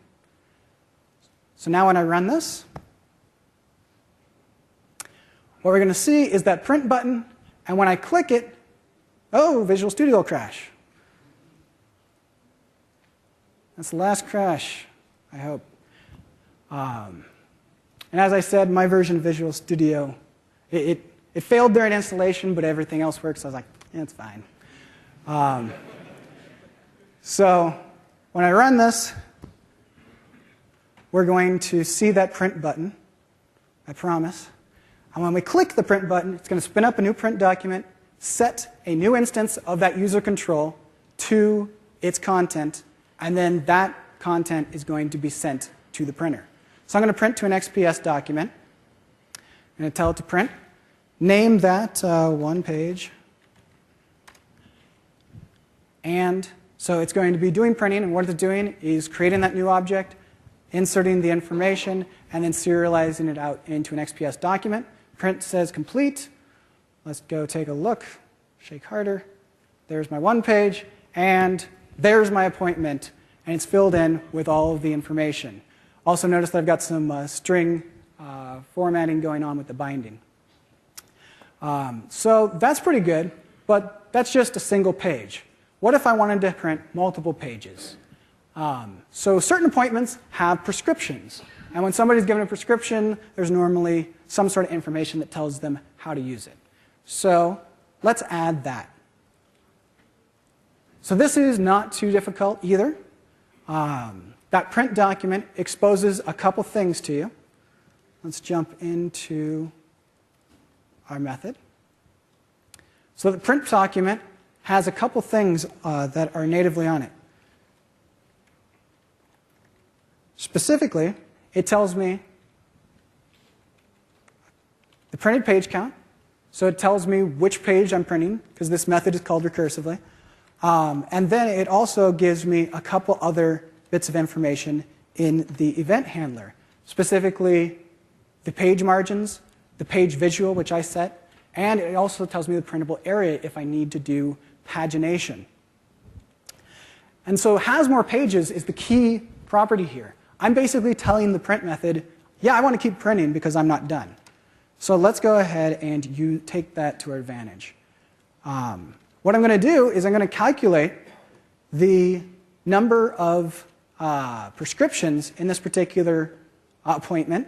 So now when I run this, what we're going to see is that print button, and when I click it, oh, Visual Studio will crash. That's the last crash, I hope. And as I said, my version of Visual Studio, it failed during installation, but everything else works. So I was like, yeah, it's fine. So when I run this, we're going to see that print button, I promise. And when we click the print button, it's going to spin up a new print document, set a new instance of that user control to its content, and then that content is going to be sent to the printer. So I'm going to print to an XPS document. I'm going to tell it to print. Name that one page. And so it's going to be doing printing, and what it's doing is creating that new object, inserting the information, and then serializing it out into an XPS document. Print says complete. Let's go take a look. Shake harder. There's my one page, and there's my appointment, and it's filled in with all of the information. Also notice that I've got some string formatting going on with the binding. So that's pretty good, but that's just a single page. What if I wanted to print multiple pages? So certain appointments have prescriptions. And when somebody's given a prescription, there's normally some sort of information that tells them how to use it. So let's add that. So this is not too difficult either. That print document exposes a couple things to you. Let's jump into our method. So the print document has a couple things that are natively on it. Specifically, it tells me the printed page count. So it tells me which page I'm printing, because this method is called recursively. And then it also gives me a couple other bits of information in the event handler, specifically the page margins, the page visual, which I set, and it also tells me the printable area if I need to do pagination. And so has more pages is the key property here. I'm basically telling the print method, yeah, I want to keep printing because I'm not done. So let's go ahead and take that to our advantage. What I'm going to do is I'm going to calculate the number of prescriptions in this particular appointment.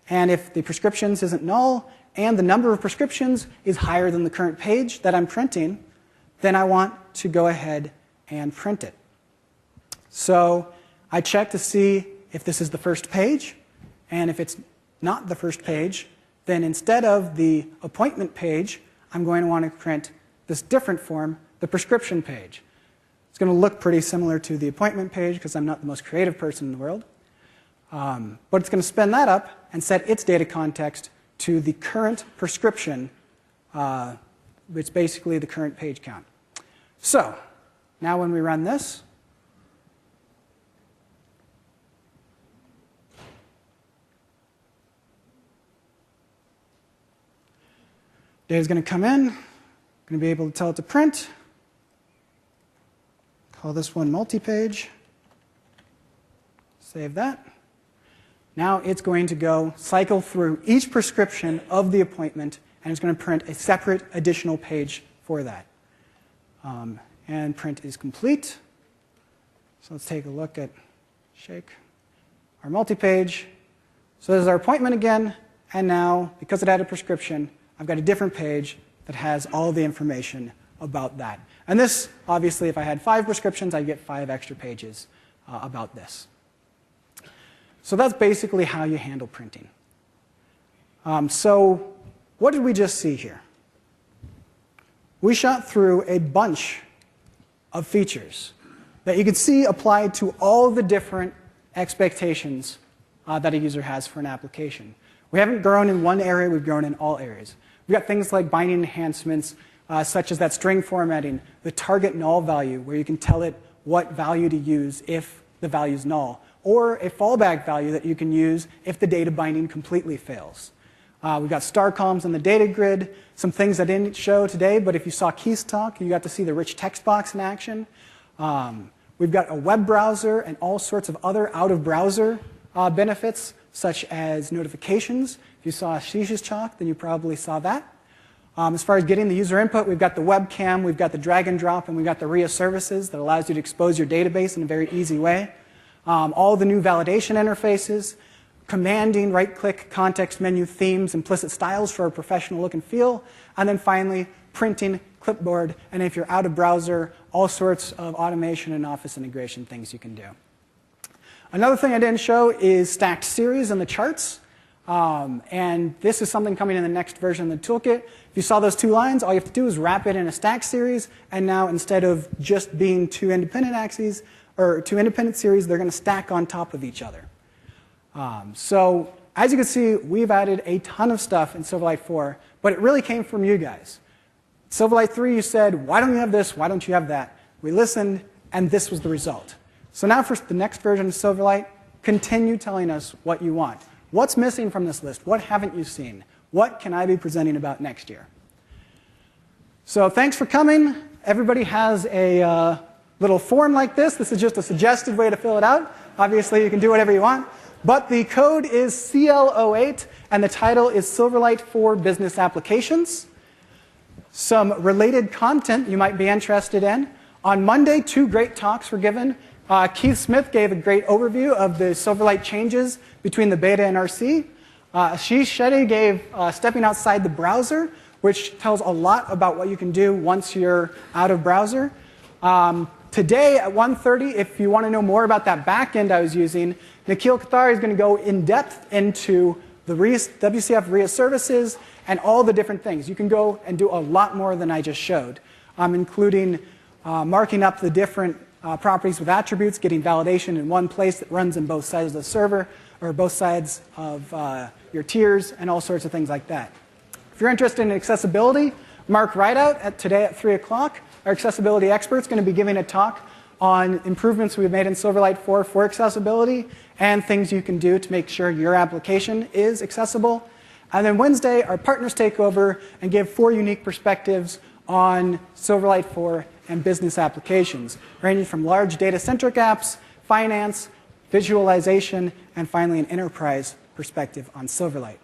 And if the prescriptions isn't null and the number of prescriptions is higher than the current page that I'm printing, then I want to go ahead and print it. So I check to see if this is the first page. And if it's not the first page, then instead of the appointment page, I'm going to want to print this different form, the prescription page. It's going to look pretty similar to the appointment page because I'm not the most creative person in the world. But it's going to spin that up and set its data context to the current prescription, which is basically the current page count. So now when we run this, data is going to come in. I'm going to be able to tell it to print. Call this one multi-page. Save that. Now it's going to go cycle through each prescription of the appointment, and it's going to print a separate additional page for that. And print is complete. So let's take a look at our multi-page. So there's our appointment again, and now, because it had a prescription, I've got a different page that has all the information about that. And this, obviously, if I had 5 prescriptions, I'd get 5 extra pages about this. So that's basically how you handle printing. So what did we just see here? We shot through a bunch of features that you could see applied to all the different expectations that a user has for an application. We haven't grown in one area, we've grown in all areas. We've got things like binding enhancements, such as that string formatting, the target null value, where you can tell it what value to use if the value is null, or a fallback value that you can use if the data binding completely fails. We've got star columns in the data grid, some things I didn't show today, but if you saw Keith's talk, you got to see the rich text box in action. We've got a web browser and all sorts of other out-of-browser benefits, such as notifications. If you saw Ashish's talk, then you probably saw that. As far as getting the user input, we've got the webcam, we've got the drag and drop, and we've got the RIA services that allows you to expose your database in a very easy way. All the new validation interfaces, commanding, right-click, context menu, themes, implicit styles for a professional look and feel, and then finally, printing, clipboard, and if you're out of browser, all sorts of automation and office integration things you can do. Another thing I didn't show is stacked series in the charts. And this is something coming in the next version of the toolkit. If you saw those two lines, all you have to do is wrap it in a stack series, and now instead of just being two independent axes, or two independent series, they're going to stack on top of each other. So as you can see, we've added a ton of stuff in Silverlight 4, but it really came from you guys. Silverlight 3, you said, why don't you have this, why don't you have that? We listened, and this was the result. So now for the next version of Silverlight, continue telling us what you want. What's missing from this list? What haven't you seen? What can I be presenting about next year? So thanks for coming. Everybody has a little form like this. This is just a suggested way to fill it out. Obviously, you can do whatever you want. But the code is CL08, and the title is Silverlight for Business Applications. Some related content you might be interested in. On Monday, 2 great talks were given. Keith Smith gave a great overview of the Silverlight changes between the beta and RC. Ashish Shetty gave Stepping Outside the Browser, which tells a lot about what you can do once you're out of browser. Today at 1:30, if you want to know more about that backend I was using, Nikhil Kathari is going to go in depth into the WCF RIA services and all the different things. You can go and do a lot more than I just showed, including marking up the different properties with attributes, getting validation in one place that runs in both sides of the server, or both sides of your tiers, and all sorts of things like that. If you're interested in accessibility, Mark Rideout today at 3 o'clock, our accessibility expert, is going to be giving a talk on improvements we've made in Silverlight 4 for accessibility and things you can do to make sure your application is accessible. And then Wednesday, our partners take over and give 4 unique perspectives on Silverlight 4 and business applications, ranging from large data-centric apps, finance, visualization, and finally an enterprise perspective on Silverlight.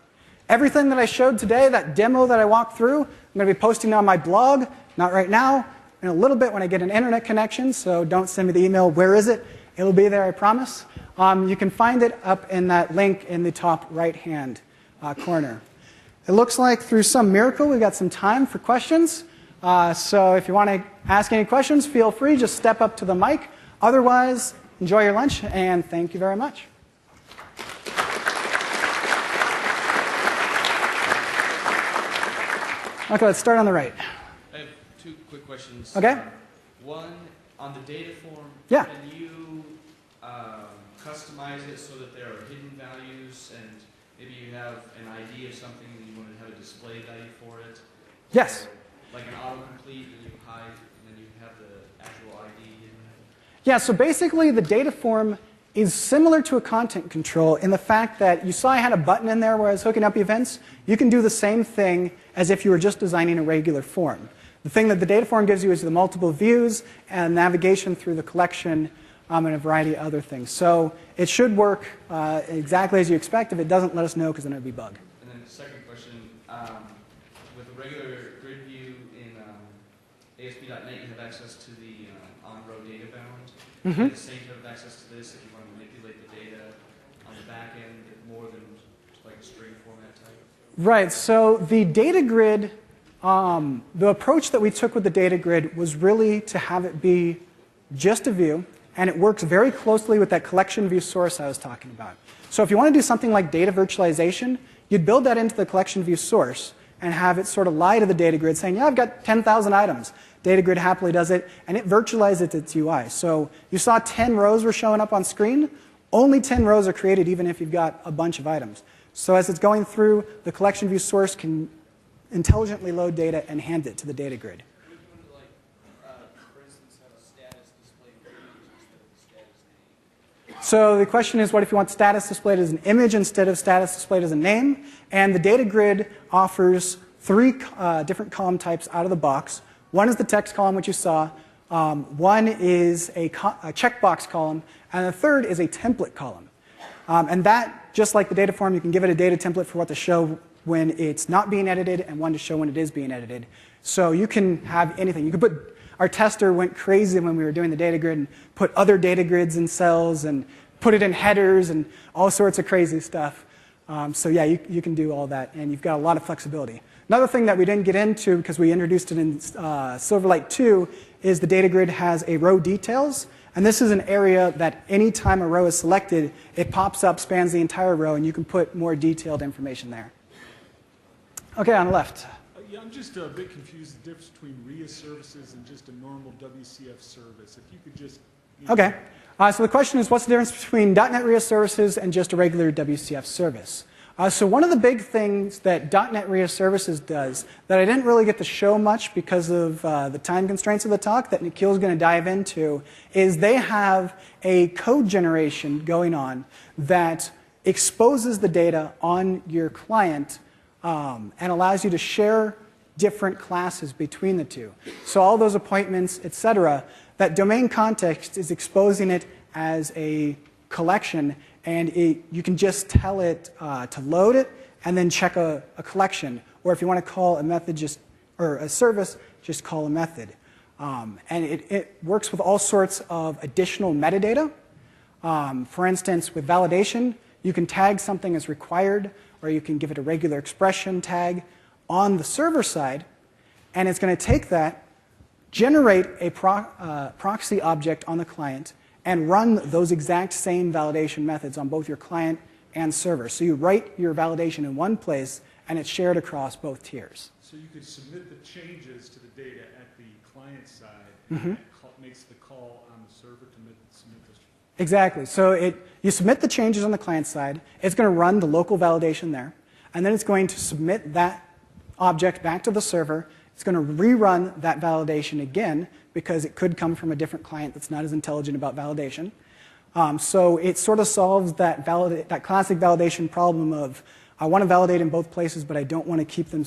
Everything that I showed today, that demo that I walked through, I'm going to be posting on my blog, not right now, in a little bit when I get an internet connection, so don't send me the email, where is it? It'll be there, I promise. You can find it up in that link in the top right-hand corner. It looks like through some miracle we've got some time for questions. So if you want to ask any questions, feel free, just step up to the mic. Otherwise, enjoy your lunch, and thank you very much. Okay, let's start on the right. I have 2 quick questions. Okay. One, on the data form, yeah. Can you customize it so that there are hidden values, and maybe you have an ID of something and you want to have a display value for it? Yes. So, like an autocomplete, and you hide, and then you have the actual ID hidden? Yeah, so basically the data form is similar to a content control in the fact that you saw I had a button in there where I was hooking up events. You can do the same thing as if you were just designing a regular form. The thing that the data form gives you is the multiple views and navigation through the collection and a variety of other things. So it should work exactly as you expect. If it doesn't, let us know, because then it would be bug. And then the second question, with a regular grid view in ASP.NET, you have access to the on-row data bound. Mm-hmm. You have the same type of access to this if you want to manipulate the data on the back end more than like a string format type. Right, so the data grid, the approach that we took with the data grid was really to have it be just a view, and it works very closely with that collection view source I was talking about. So if you want to do something like data virtualization, you'd build that into the collection view source and have it sort of lie to the data grid saying, yeah, I've got 10,000 items. Data grid happily does it, and it virtualizes its UI. So you saw 10 rows were showing up on screen. Only 10 rows are created even if you've got a bunch of items. So as it's going through, the collection view source can intelligently load data and hand it to the data grid. Would you want to, like, for instance, have a status display page instead of the status So the question is, what if you want status displayed as an image instead of status displayed as a name? And the data grid offers three different column types out of the box. One is the text column, which you saw. One is a checkbox column. And the third is a template column. And that, just like the data form, you can give it a data template for what to show when it's not being edited and one to show when it is being edited. So you can have anything. You could put, our tester went crazy when we were doing the data grid and put other data grids in cells and put it in headers and all sorts of crazy stuff. So yeah, you can do all that, and you've got a lot of flexibility. Another thing that we didn't get into because we introduced it in Silverlight 2 is the data grid has a row details. And this is an area that any time a row is selected, it pops up, spans the entire row, and you can put more detailed information there. OK, on the left. Yeah, I'm just a bit confused the difference between RIA services and just a normal WCF service. If you could just... OK. So the question is, what's the difference between .NET RIA services and just a regular WCF service? So one of the big things that .NET RIA services does that I didn't really get to show much because of the time constraints of the talk that Nikhil's going to dive into is they have a code generation going on that exposes the data on your client and allows you to share different classes between the two. So all those appointments, et cetera, that domain context is exposing it as a collection, and you can just tell it to load it and then check a collection. Or if you want to call a method or a service, just call a method. And it works with all sorts of additional metadata. For instance, with validation, you can tag something as required, or you can give it a regular expression tag on the server side, and it's going to take that, generate a proxy object on the client, and run those exact same validation methods on both your client and server. So you write your validation in one place, and it's shared across both tiers. So you could submit the changes to the data at the client side, and that makes the call on the server to submit those. Exactly. So you submit the changes on the client side. It's going to run the local validation there. And then it's going to submit that object back to the server. It's going to rerun that validation again because it could come from a different client that's not as intelligent about validation. So it sort of solves that classic validation problem of I want to validate in both places, but I don't want to keep them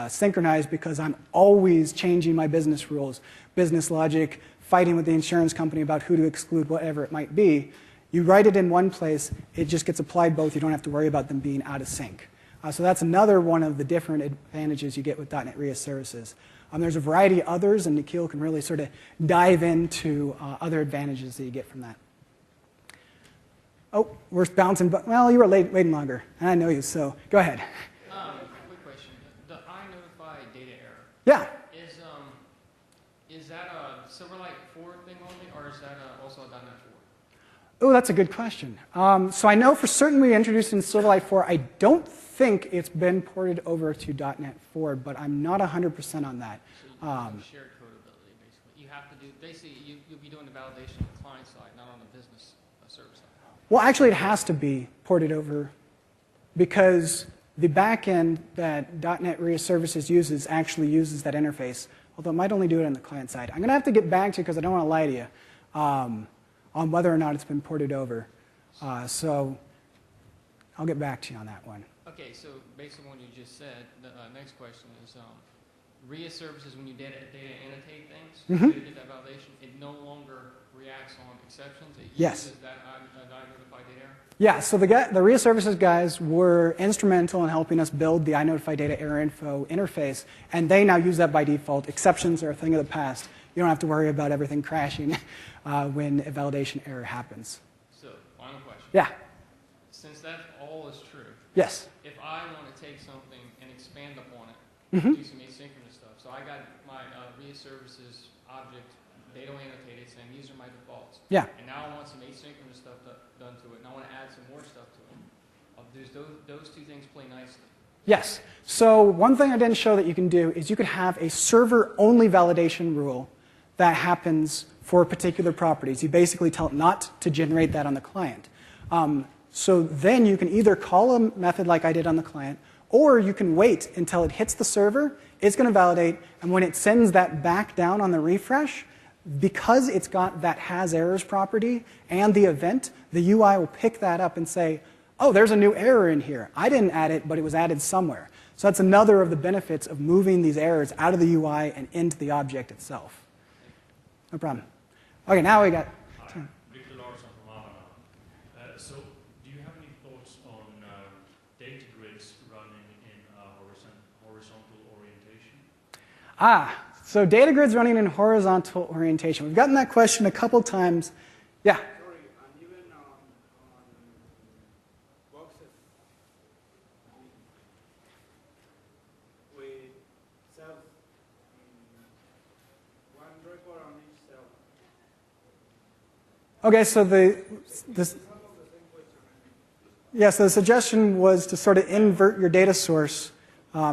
synchronized because I'm always changing my business rules, business logic, fighting with the insurance company about who to exclude, whatever it might be. You write it in one place, it just gets applied both. You don't have to worry about them being out of sync. So that's another one of the different advantages you get with .NET RIA services. There's a variety of others, and Nikhil can really sort of dive into other advantages that you get from that. Oh, we're bouncing, but well, you were waiting longer, and I know you, so go ahead. Quick question. The iNotify data error. Yeah. Is that a Silverlight 4 thing only, or is that also a .NET 4? Oh, that's a good question. So I know for certain we introduced in Silverlight 4. I don't think it's been ported over to .NET 4, but I'm not 100% on that. So you have shared codability, basically. You have to do, basically, you'll be doing the validation on the client side, not on the business server side. Well, actually, it has to be ported over because the backend that .NET RIA Services uses actually uses that interface, although it might only do it on the client side. I'm going to have to get back to you because I don't want to lie to you on whether or not it's been ported over. So I'll get back to you on that one. Okay, so based on what you just said, the next question is RIA services, when you data annotate things, to get that validation, it no longer reacts on exceptions. It uses that iNotify data error? Yeah, so the RIA services guys were instrumental in helping us build the iNotify data error info interface, and they now use that by default. Exceptions are a thing of the past. You don't have to worry about everything crashing when a validation error happens. So, final question. Yeah. Since that all is true, yes. If I want to take something and expand upon it, do some asynchronous stuff. So I got my RIA services object data annotated saying these are my defaults. Yeah. And now I want some asynchronous stuff done to it, and I want to add some more stuff to it. Those two things play nicely. Yes. So one thing I didn't show that you can do is you could have a server-only validation rule that happens for particular properties. You basically tell it not to generate that on the client. So then you can either call a method like I did on the client, or you can wait until it hits the server, it's going to validate, and when it sends that back down on the refresh, because it's got that has errors property and the event, the UI will pick that up and say, oh, there's a new error in here. I didn't add it, but it was added somewhere. So that's another of the benefits of moving these errors out of the UI and into the object itself. No problem. OK, now we got... So do you have any thoughts on data grids running in horizontal orientation? So data grids running in horizontal orientation. We've gotten that question a couple times. Yeah? Sorry, and even on boxes with cells, one record on each cell. OK, so so the suggestion was to sort of invert your data source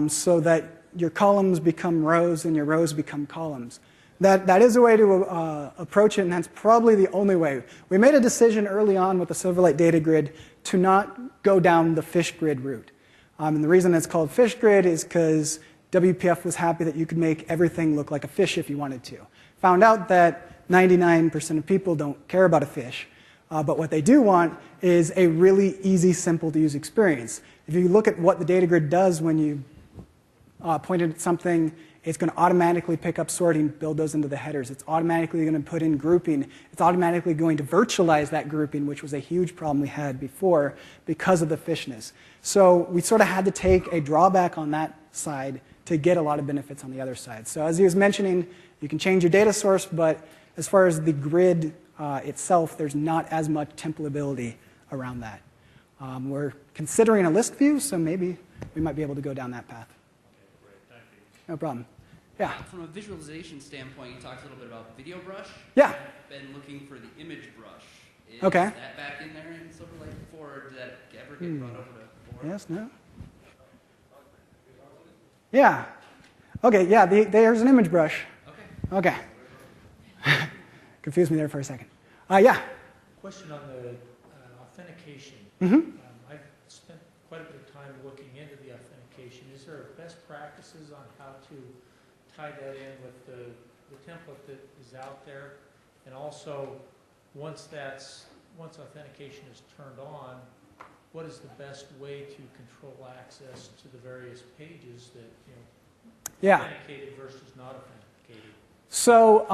so that your columns become rows and your rows become columns. That is a way to approach it, and that's probably the only way. We made a decision early on with the Silverlight data grid to not go down the fish grid route. And the reason it's called fish grid is because WPF was happy that you could make everything look like a fish if you wanted to. Found out that 99% of people don't care about a fish. But what they do want is a really easy, simple to use experience. If you look at what the data grid does when you point at something, it's going to automatically pick up sorting, build those into the headers. It's automatically going to put in grouping. It's automatically going to virtualize that grouping, which was a huge problem we had before because of the fishness. So we sort of had to take a drawback on that side to get a lot of benefits on the other side. So as he was mentioning, you can change your data source, but as far as the grid itself, there's not as much templability around that. We're considering a list view, so maybe we might be able to go down that path. Okay, great, thank you. No problem. Yeah. From a visualization standpoint, you talked a little bit about video brush. Yeah. I've been looking for the image brush. Is Okay. that back in there in Silverlight before, or did that ever get brought over to 4? Yes, no? Yeah. OK, yeah, there's an image brush. Okay. OK. Confused me there for a second. Yeah. Question on the authentication. I've spent quite a bit of time looking into the authentication. Is there best practices on how to tie that in with the template that is out there? And also, once authentication is turned on, what is the best way to control access to the various pages that, authenticated versus not authenticated? So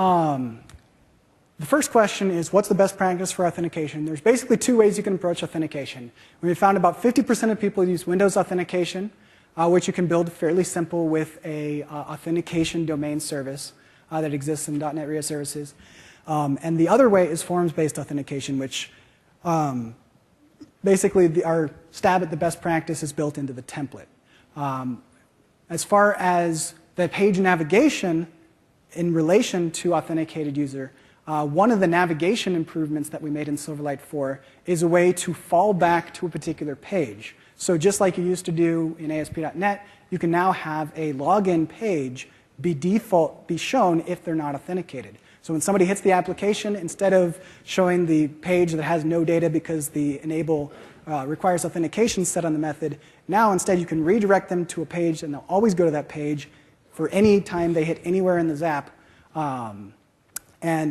the first question is, what's the best practice for authentication? There's basically two ways you can approach authentication. We found about 50% of people use Windows authentication, which you can build fairly simple with a authentication domain service that exists in .NET RIA services. And the other way is forms-based authentication, which basically our stab at the best practice is built into the template. As far as the page navigation in relation to authenticated user, one of the navigation improvements that we made in Silverlight 4 is a way to fall back to a particular page. So just like you used to do in ASP.NET, you can now have a login page be shown if they're not authenticated. So when somebody hits the application, instead of showing the page that has no data because the enable requires authentication set on the method, now instead you can redirect them to a page and they'll always go to that page for any time they hit anywhere in the Zap. And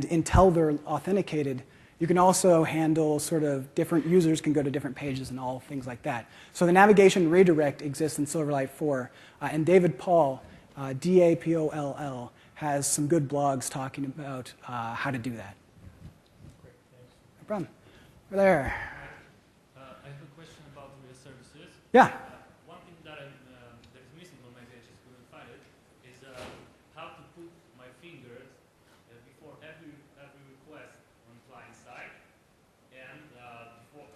until they're authenticated, you can also handle sort of different users can go to different pages and all things like that. So the navigation redirect exists in Silverlight 4. And David Paul, D-A-P-O-L-L, has some good blogs talking about how to do that. Great, thanks. No problem. Over there. I have a question about the services. Yeah. One thing that is missing on my page, I couldn't find it, is how to put my fingers before every request on the client side, and before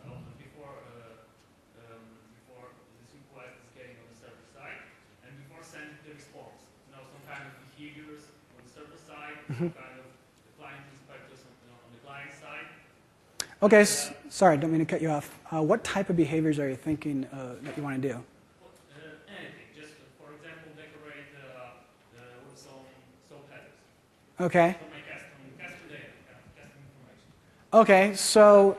this request is getting on the server side, and before sending the response. Some kind of behaviors on the server side, some kind of the client inspectors on the client side. OK, sorry, don't mean to cut you off. What type of behaviors are you thinking that you want to do? Anything. Just, for example, decorate with some headers. OK. For my custom data, custom information. OK, so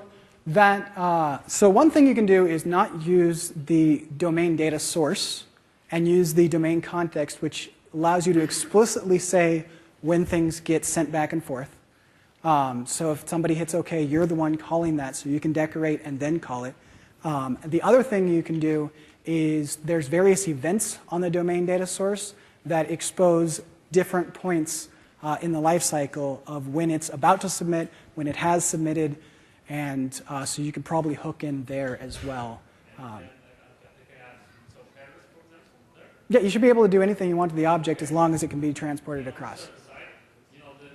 one thing you can do is not use the domain data source and use the domain context, which allows you to explicitly say when things get sent back and forth. So if somebody hits OK, you're the one calling that, so you can decorate and then call it. The other thing you can do is there's various events on the domain data source that expose different points in the life cycle of when it's about to submit, when it has submitted, and so you could probably hook in there as well. Yeah, you should be able to do anything you want to the object as long as it can be transported across. You know, the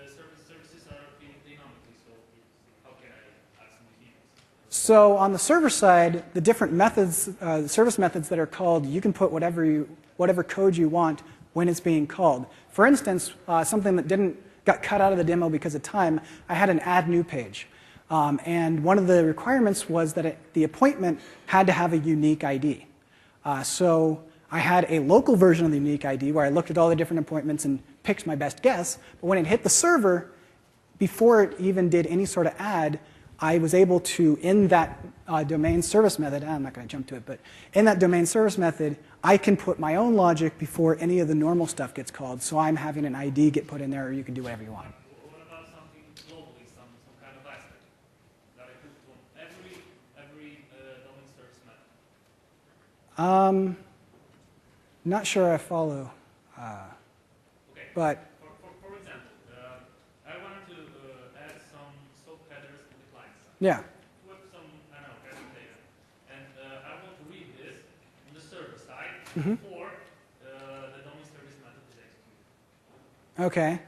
services are dynamically, so how can I add some details? So on the server side, the different methods, the service methods that are called, you can put whatever code you want when it's being called. For instance, something that got cut out of the demo because of time, I had an add new page. And one of the requirements was that the appointment had to have a unique ID. So I had a local version of the unique ID where I looked at all the different appointments and picked my best guess. But when it hit the server, before it even did any sort of add, I was able to, in that domain service method, I'm not going to jump to it, but in that domain service method, I can put my own logic before any of the normal stuff gets called. So I'm having an ID get put in there, or you can do whatever you want. What about something globally, some kind of aspect that I put from every domain service method? Not sure I follow, Okay. but For example, I wanted to add some SOAP headers to the client side. yeah. With some, I don't know, header data. And I want to read this on the server side before the domain service method is executed. Okay.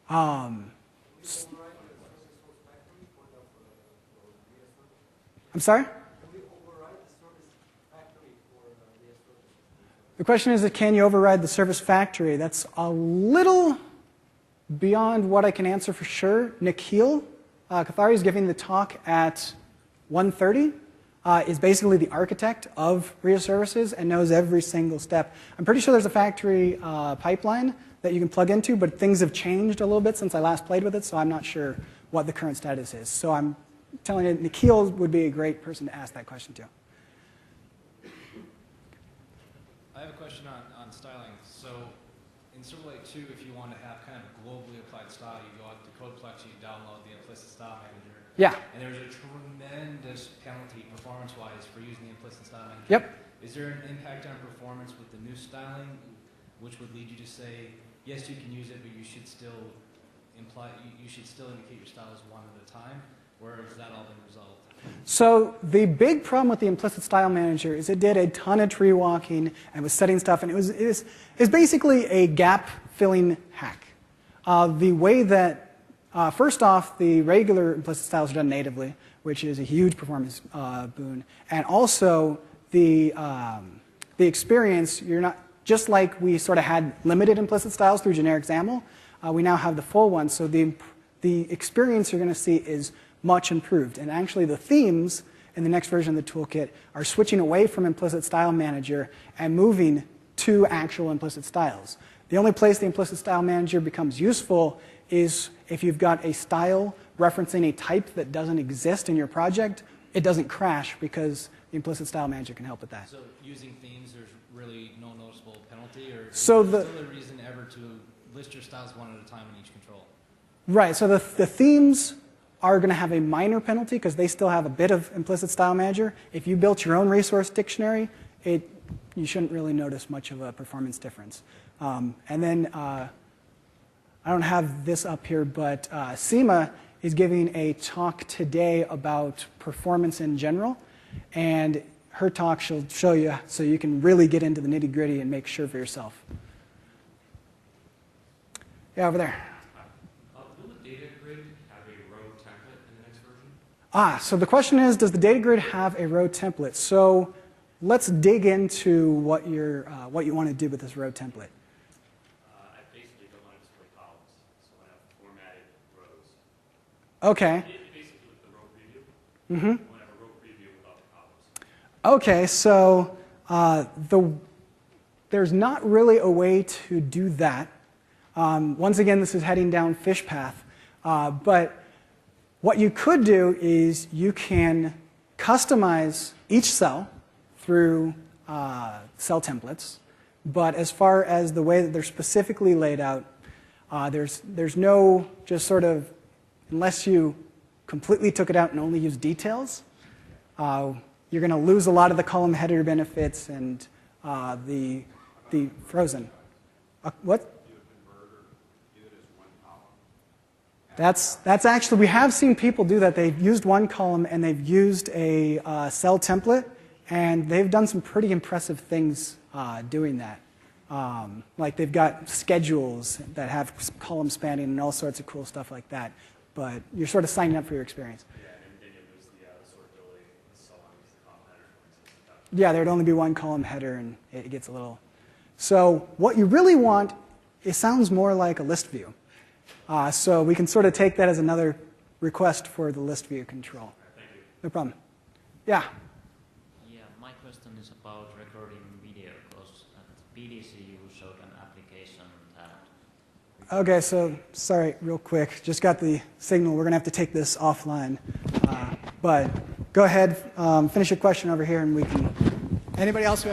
I'm sorry? The question is, can you override the service factory? That's a little beyond what I can answer for sure. Nikhil Kathari is giving the talk at 1:30. Is basically the architect of RIA services and knows every single step. I'm pretty sure there's a factory pipeline that you can plug into, but things have changed a little bit since I last played with it, so I'm not sure what the current status is. So I'm telling you, Nikhil would be a great person to ask that question to. I have a question on styling. So in Silverlight 2, if you want to have kind of a globally applied style, you go out to CodePlex, you download the implicit style manager. Yeah. And there's a tremendous penalty performance-wise for using the implicit style manager. Yep. Is there an impact on performance with the new styling, which would lead you to say, yes, you can use it, but you should still indicate your styles one at a time, or has that all been resolved? So the big problem with the implicit style manager is it did a ton of tree walking and was setting stuff, and it was basically a gap-filling hack. The way that first off, the regular implicit styles are done natively, which is a huge performance boon. And also, the experience, you're not, just like we sort of had limited implicit styles through generic XAML, we now have the full one. So the experience you're going to see is much improved. And actually, the themes in the next version of the toolkit are switching away from implicit style manager and moving to actual implicit styles. The only place the implicit style manager becomes useful is if you've got a style referencing a type that doesn't exist in your project, it doesn't crash because the implicit style manager can help with that. So using themes, there's really no noticeable penalty, or so is there still a reason ever to list your styles one at a time in each control? Right, so the themes are going to have a minor penalty because they still have a bit of implicit style manager. If you built your own resource dictionary, you shouldn't really notice much of a performance difference. And then I don't have this up here, but Seema is giving a talk today about performance in general. And her talk she'll show you so you can really get into the nitty-gritty and make sure for yourself. Yeah, over there. Will the data grid have a row template in the next version? So the question is, does the data grid have a row template? So let's dig into what you want to do with this row template. I basically don't want to display columns, so I have formatted rows. Okay. Basically with the row preview. Mm-hmm. I want to have a row preview without the columns. Okay, so there's not really a way to do that. Once again, this is heading down fish path. But what you could do is you can customize each cell through cell templates. But as far as the way that they're specifically laid out, There's no just sort of, unless you completely took it out and only used details, you're going to lose a lot of the column header benefits and the frozen. What? That's actually, we have seen people do that. They've used one column and they've used a cell template, and they've done some pretty impressive things doing that. Like they've got schedules that have column spanning and all sorts of cool stuff like that. But you're sort of signing up for your experience. Yeah, and you lose the sortability and so on, use the column header, for instance. Yeah, there'd only be one column header, and it gets a little. So what you really want, it sounds more like a list view. So we can sort of take that as another request for the list view control. Thank you. No problem. Yeah. Yeah, my question is about recording video, because at BDC you showed an application that... Okay, so sorry, real quick. Just got the signal. We're going to have to take this offline. But go ahead, finish your question over here, and we can... Anybody else?